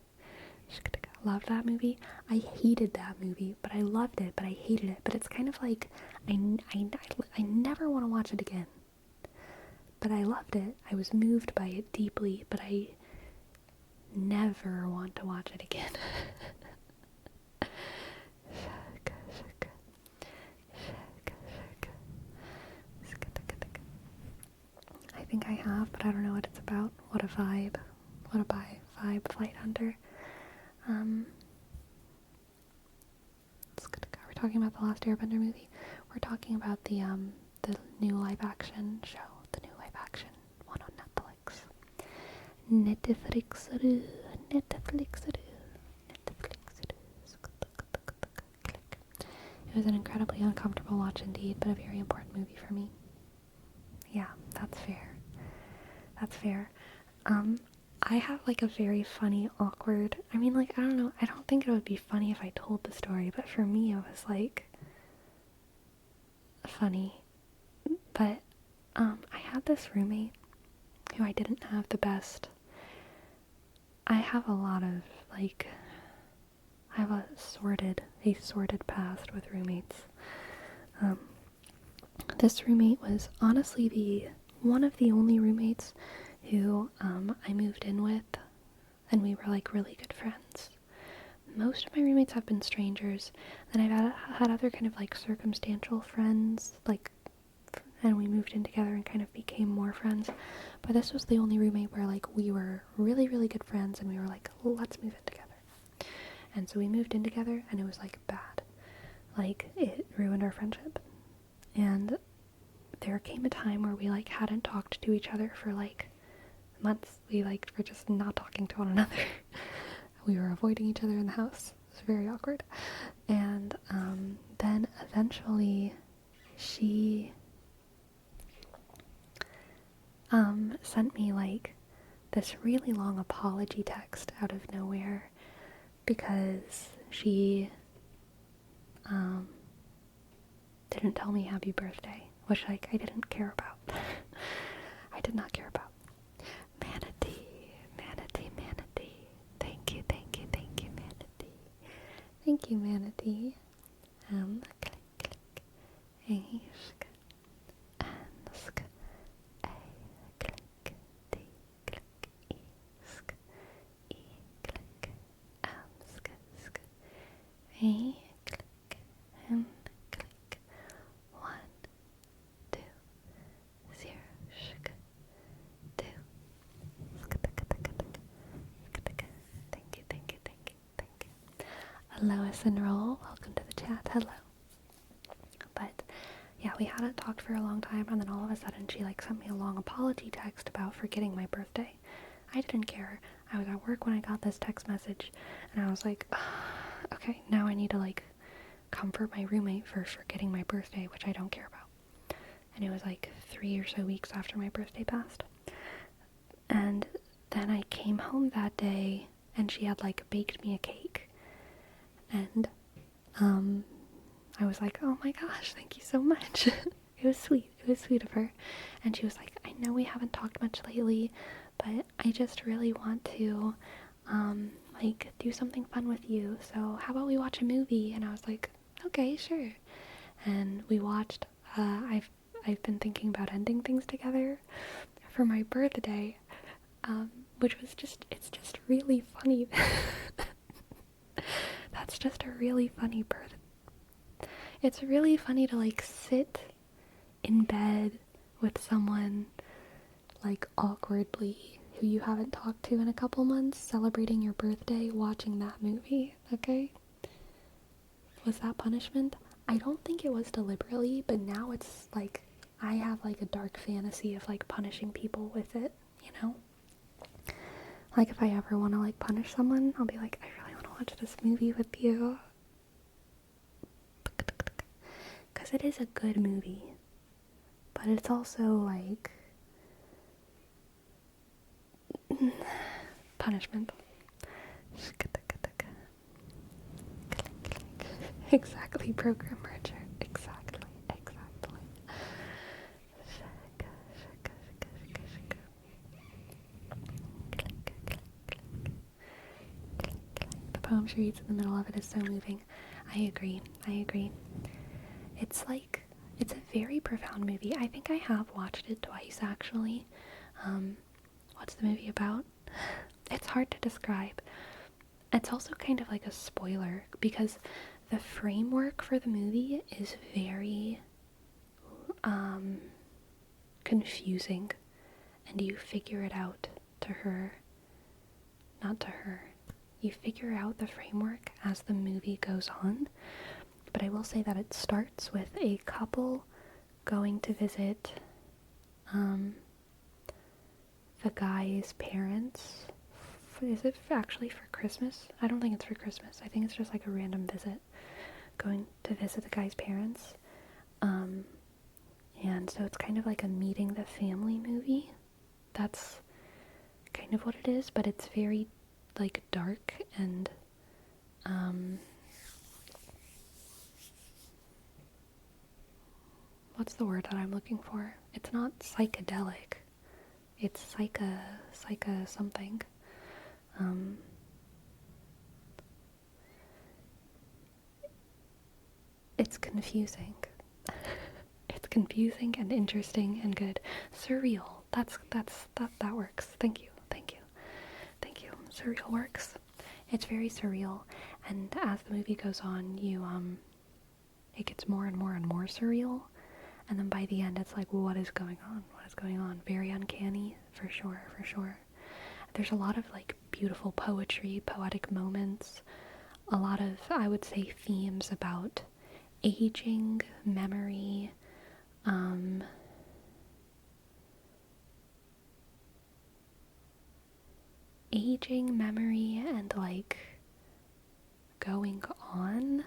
Love that movie. I hated that movie, but I loved it, but I hated it. But it's kind of like, I never want to watch it again. But I loved it. I was moved by it deeply, but I never want to watch it again. I think I have, but I don't know what it's about. What a vibe. Vibe, Flight Hunter. We're talking about the last Airbender movie. We're talking about the new live action show, the new live action one on Netflix. Netflix. It was an incredibly uncomfortable watch indeed, but a very important movie for me. Yeah, that's fair. I have like a very funny, awkward, I mean, like, I don't know, I don't think it would be funny if I told the story, but for me it was like funny. But I had this roommate who I didn't have the best. I have a lot of like, I have a sordid past with roommates. This roommate was honestly one of the only roommates who I moved in with and we were like really good friends. Most of my roommates have been strangers, and I've had other kind of like circumstantial friends, like, and we moved in together and kind of became more friends. But this was the only roommate where like we were really, really good friends, and we were like, let's move in together. And so we moved in together, and it was like bad. Like, it ruined our friendship. And there came a time where we like hadn't talked to each other for like months. We like were just not talking to one another. We were avoiding each other in the house. It was very awkward. And then eventually she sent me like this really long apology text out of nowhere because she didn't tell me happy birthday, which like I didn't care about. I did not care about. Manity, Manity, Manity. Thank you, thank you, thank you, Manity. Thank you, Manity. Click, click. Isk. Ansk. A. Click. D. Click. Isk. E. Click. Amsk. Sk. A. Click. N. Click. 1, 2, 0. Shk. 2. Thank you, thank you, thank you, thank you. Lois and Roll, welcome to the chat. Hello. But yeah, we hadn't talked for a long time, and then all of a sudden she like sent me a long apology text about forgetting my birthday. I didn't care. I was at work when I got this text message, and I was like, okay, now I need to like comfort my roommate for forgetting my birthday, which I don't care about. And it was like 3 or so weeks after my birthday passed. And then I came home that day, and she had like baked me a cake. And I was like, oh my gosh, thank you so much. It was sweet. It was sweet of her. And she was like, I know we haven't talked much lately, but I just really want to like do something fun with you. So how about we watch a movie? And I was like, okay, sure. And we watched I've been thinking about ending things together for my birthday, which was it's just really funny. That's just a really funny birthday. It's really funny to like sit in bed with someone like awkwardly who you haven't talked to in a couple months, celebrating your birthday, watching that movie, okay? Was that punishment? I don't think it was deliberately, but now it's like I have like a dark fantasy of like punishing people with it, you know? Like if I ever want to like punish someone, I'll be like, I really want to watch this movie with you. Because it is a good movie, but it's also like punishment. Exactly, program merger. Exactly. The poem she reads in the middle of it is so moving. I agree. It's a very profound movie. I think I have watched it twice, actually. What's the movie about? It's hard to describe. It's also kind of like a spoiler, because the framework for the movie is very confusing, and you figure it out you figure out the framework as the movie goes on. But I will say that it starts with a couple going to visit the guy's parents. Is it actually for Christmas? I don't think it's for Christmas. I think it's just like a random visit. Going to visit the guy's parents. And so it's kind of like a meeting the family movie. That's kind of what it is, but it's very like dark and what's the word that I'm looking for? It's not psychedelic. It's psycha something. It's confusing. It's confusing and interesting and good. Surreal. That works. Thank you. surreal works. It's very surreal, and as the movie goes on, it gets more and more and more surreal, and then by the end, it's like, what is going on? What is going on? Very uncanny, for sure, for sure. There's a lot of, like, beautiful poetry, poetic moments, a lot of, I would say, themes about aging, memory, and, like, going on.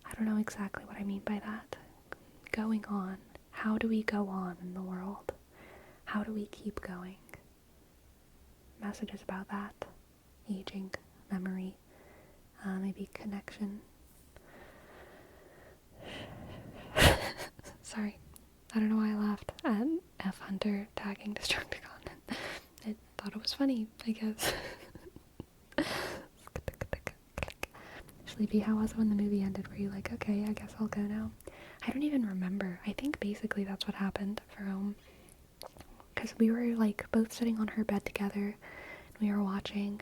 I don't know exactly what I mean by that. Going on. How do we go on in the world? How do we keep going? Messages about that. Aging, memory, maybe connection. Sorry. I don't know why I laughed at F Hunter tagging Destructicon. I thought it was funny, I guess. Sleepy, how was it when the movie ended? Were you like, okay, I guess I'll go now? I don't even remember. I think basically that's what happened for because we were like both sitting on her bed together and we were watching,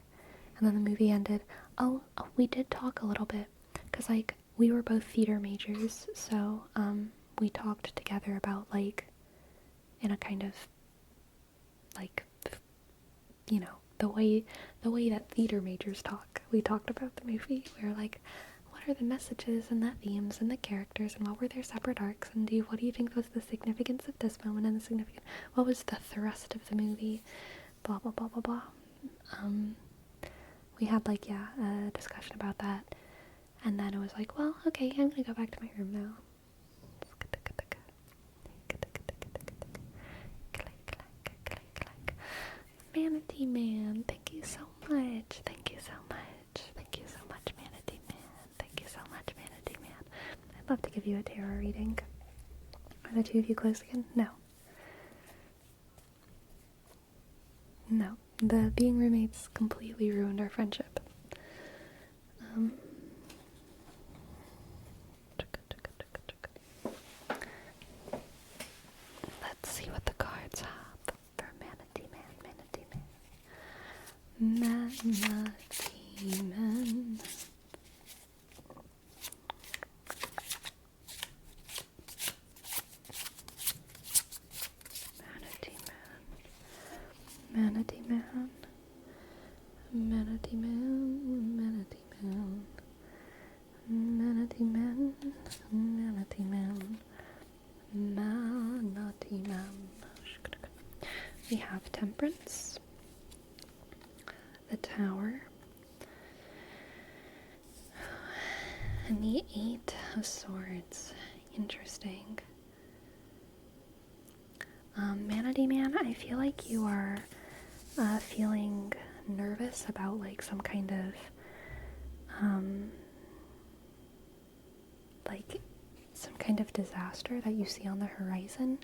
and then the movie ended. Oh, we did talk a little bit because like we were both theater majors, so we talked together about like in a kind of like, you know, the way that theater majors talk. We talked about the movie. We were like, what are the messages and the themes and the characters and what were their separate arcs, and what do you think was the significance of this moment and what was the thrust of the movie, blah blah blah blah blah. We had like, yeah, a discussion about that, and then it was like, well, okay, I'm gonna go back to my room now. Manity Man, thank you so much. Thank you so much. Thank you so much, Manity Man. Thank you so much, Manity Man. I'd love to give you a tarot reading. Are the two of you close again? No. No. The being roommates completely ruined our friendship. Let's see what the cards have for Manity Man, Manity Man. Manity Man. Manity Man. Manity Man. Manity Man. Manity Man. Manity Man. Manity Man. We have Temperance, the Tower, and the Eight of Swords. Interesting. Manity Man, I feel like you are feeling nervous about like some kind of disaster that you see on the horizon,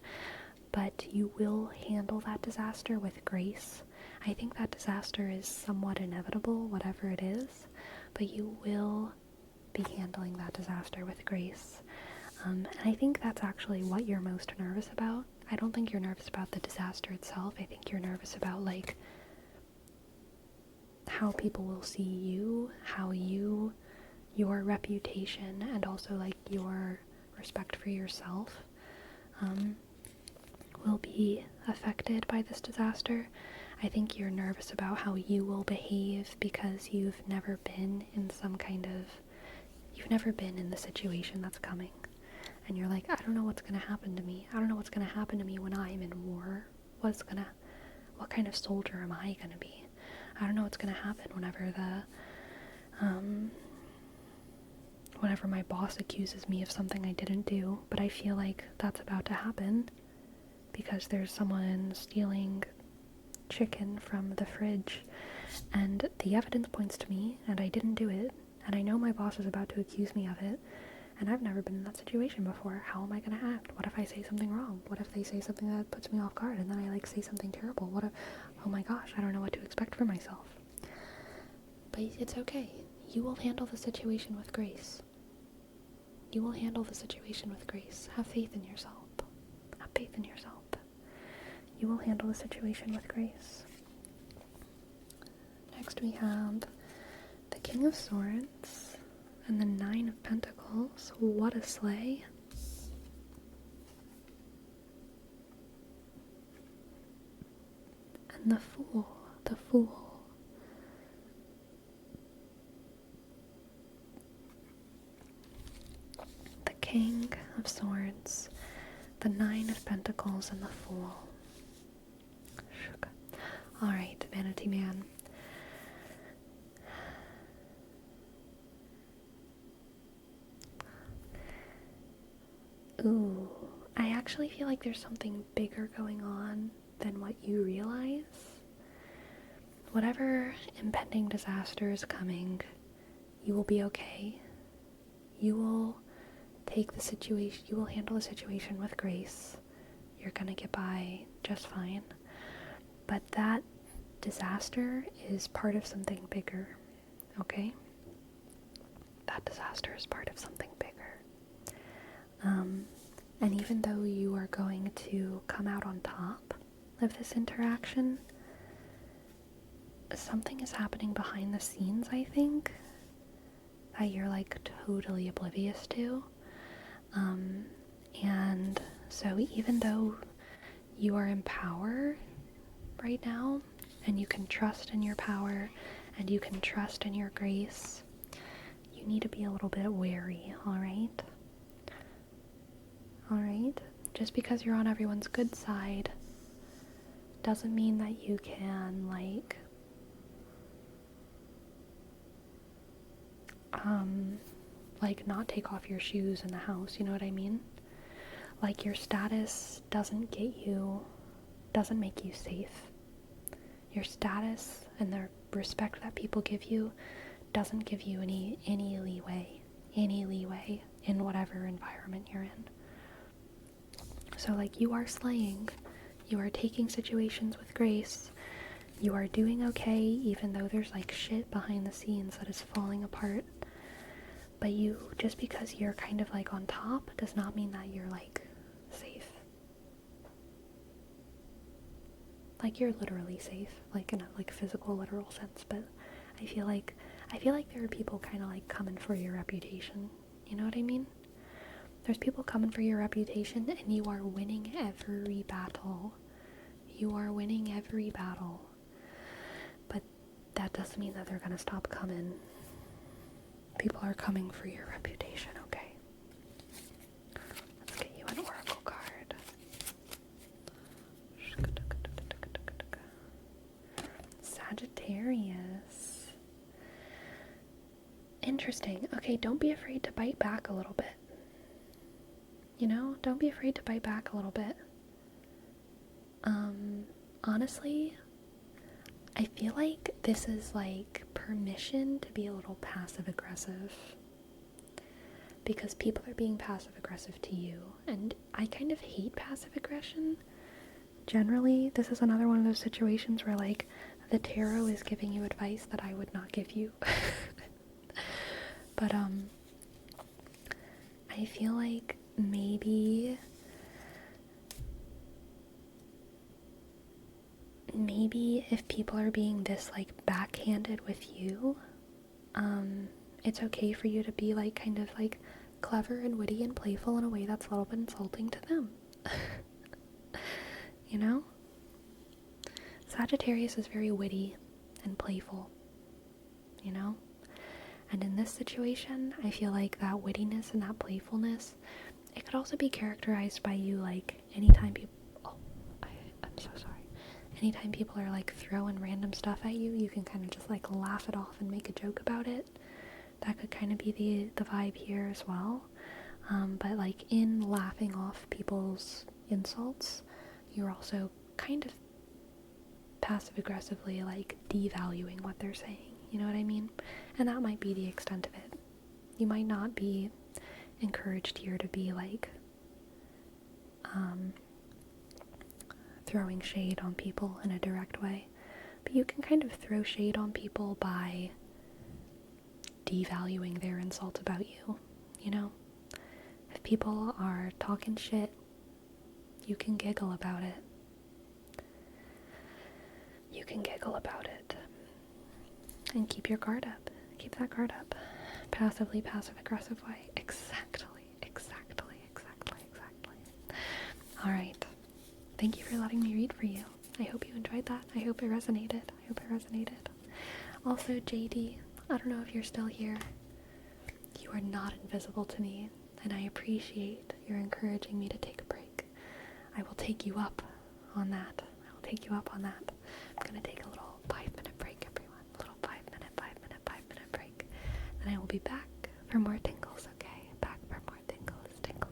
but you will handle that disaster with grace. I think that disaster is somewhat inevitable, whatever it is, but you will be handling that disaster with grace. And I think that's actually what you're most nervous about. I don't think you're nervous about the disaster itself. I think you're nervous about like how people will see you, how your reputation, and also like your respect for yourself will be affected by this disaster. I think you're nervous about how you will behave because you've never been in the situation that's coming. And you're like, I don't know what's gonna happen to me. I don't know what's gonna happen to me when I'm in war. What kind of soldier am I gonna be? I don't know what's gonna happen whenever my boss accuses me of something I didn't do, but I feel like that's about to happen because there's someone stealing chicken from the fridge, and the evidence points to me, and I didn't do it, and I know my boss is about to accuse me of it, and I've never been in that situation before. How am I gonna act? What if I say something wrong? What if they say something that puts me off guard, and then I like say something terrible? What if, oh my gosh, I don't know what to expect for myself. But it's okay. You will handle the situation with grace. You will handle the situation with grace. Have faith in yourself. Have faith in yourself. You will handle the situation with grace. next we have the King of Swords and the Nine of Pentacles. What a sleigh. And the Fool. The Fool. The King of Swords, the Nine of Pentacles, and the Fool. Alright, Manity Man. Ooh, I actually feel like there's something bigger going on than what you realize. Whatever impending disaster is coming, you will be okay. You will take the situation, you will handle the situation with grace. You're gonna get by just fine. But that disaster is part of something bigger, okay? That disaster is part of something bigger. And even though you are going to come out on top of this interaction, something is happening behind the scenes, I think, that you're like totally oblivious to. And so even though you are in power right now, and you can trust in your power, and you can trust in your grace, you need to be a little bit wary, alright? Alright? Just because you're on everyone's good side doesn't mean that you can, not take off your shoes in the house, you know what I mean? Like, your status doesn't make you safe. Your status and the respect that people give you doesn't give you any leeway in whatever environment you're in. So, you are slaying, you are taking situations with grace, you are doing okay even though there's, shit behind the scenes that is falling apart. But just because you're kind of, on top does not mean that you're, safe. You're literally safe, in a, physical, literal sense, but I feel like there are people kind of, coming for your reputation, you know what I mean? There's people coming for your reputation, and you are winning every battle. You are winning every battle. But that doesn't mean that they're gonna stop coming. People are coming for your reputation, okay? Let's get you an oracle card. Sagittarius. Interesting. Okay, don't be afraid to bite back a little bit. You know, don't be afraid to bite back a little bit. Honestly, I feel like this is permission to be a little passive aggressive. Because people are being passive aggressive to you. And I kind of hate passive aggression. Generally, this is another one of those situations where the tarot is giving you advice that I would not give you. But I feel like maybe if people are being this backhanded with you, it's okay for you to be kind of clever and witty and playful in a way that's a little bit insulting to them. You know? Sagittarius is very witty and playful, you know? And in this situation, I feel like that wittiness and that playfulness, it could also be characterized by you, anytime people, I'm so sorry. Anytime people are, throwing random stuff at you, you can kind of just, laugh it off and make a joke about it. That could kind of be the vibe here as well. But, in laughing off people's insults, you're also kind of passive-aggressively, devaluing what they're saying. You know what I mean? And that might be the extent of it. You might not be encouraged here to be, throwing shade on people in a direct way. But you can kind of throw shade on people by devaluing their insult about you, you know? If people are talking shit, you can giggle about it. You can giggle about it. And keep your guard up. Keep that guard up. Passively, passive-aggressive way. Exactly. Alright. Thank you for letting me read for you. I hope you enjoyed that. I hope it resonated. Also, JD, I don't know if you're still here. You are not invisible to me, and I appreciate your encouraging me to take a break. I will take you up on that. I'm gonna take a little 5-minute break, everyone. A little 5-minute break. Then I will be back for more tingles, okay? Back for more tingles. Thank you.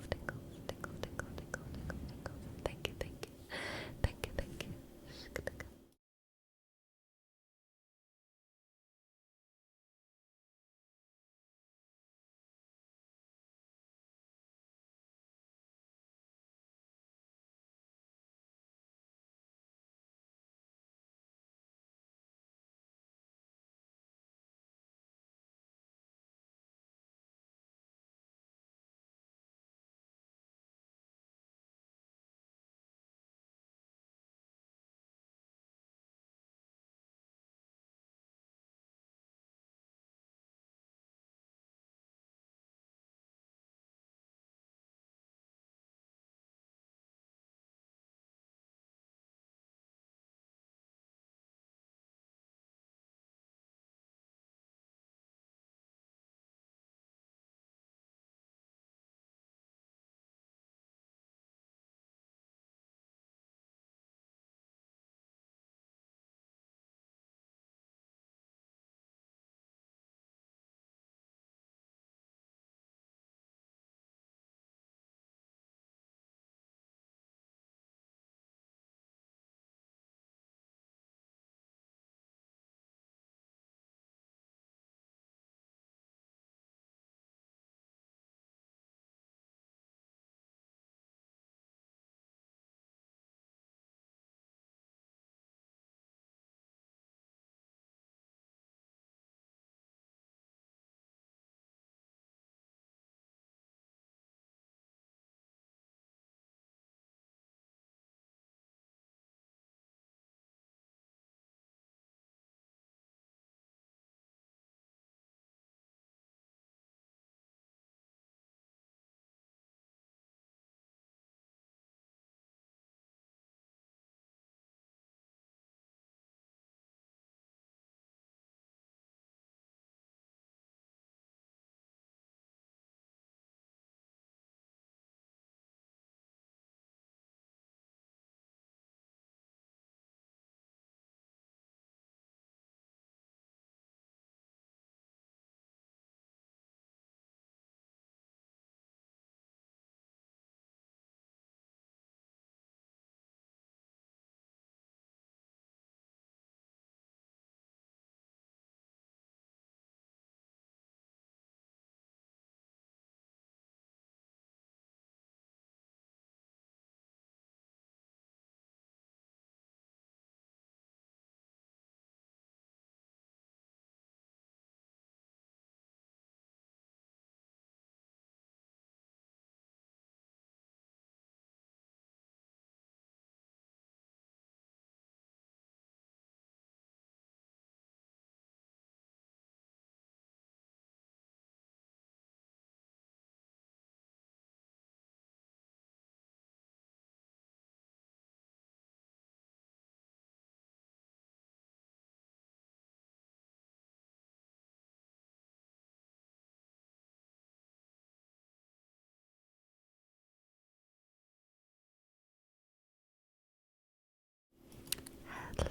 Hello.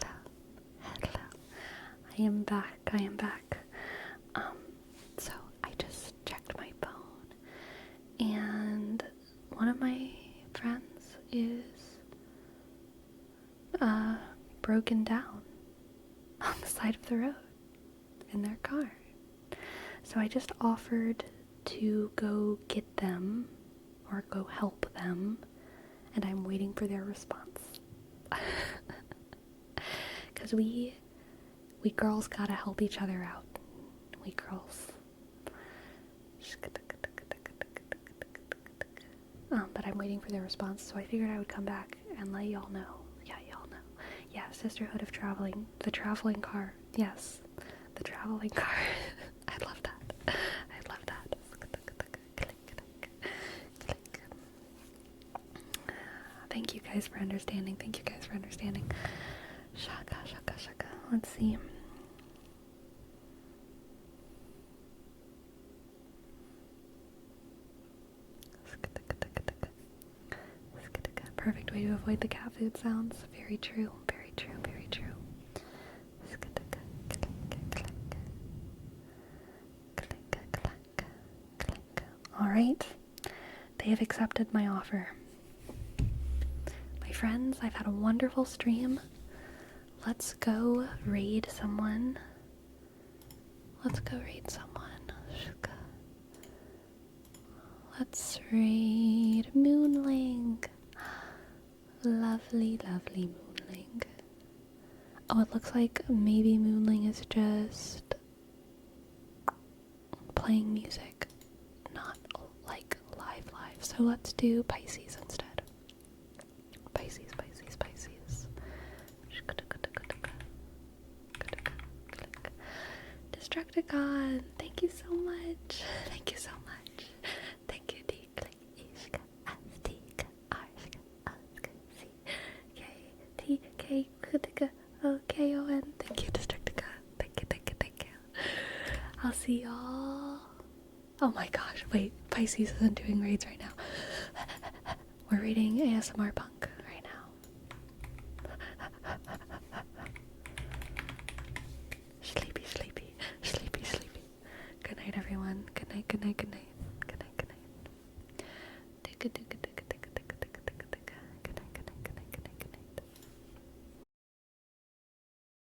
I am back. So I just checked my phone, and one of my friends is, broken down on the side of the road in their car. So I just offered to go get them, or go help them, and I'm waiting for their response. Because we girls gotta help each other out. We girls. But I'm waiting for their response, so I figured I would come back and let y'all know. Yeah, y'all know. Yeah, Sisterhood of Traveling. The traveling car. Yes. the traveling car. I love that. I love that. Thank you guys for understanding. Thank you guys for understanding. Shaka, shaka, shaka. Let's see. Perfect way to avoid the cat food sounds. Very true, very true, very true. Alright, they have accepted my offer. My friends, I've had a wonderful stream. Let's go raid someone. Let's go raid someone. Let's raid Moonling. Lovely, lovely Moonling. Oh, it looks like maybe Moonling is just playing music, not like live. So let's do Pisces instead. Pisces. Destructicon, thank you so much. Thank you so much. Thank you, D. Click, Ishka, Astika, Arshka, Aska, C, K, T, K, Kutika, O, K, O, N. Thank you, Destructicon. Thank you. I'll see y'all. Oh my gosh, wait, Pisces isn't doing raids right now. We're reading ASMR Punk right now. Sleepy. Good night, everyone. Good night.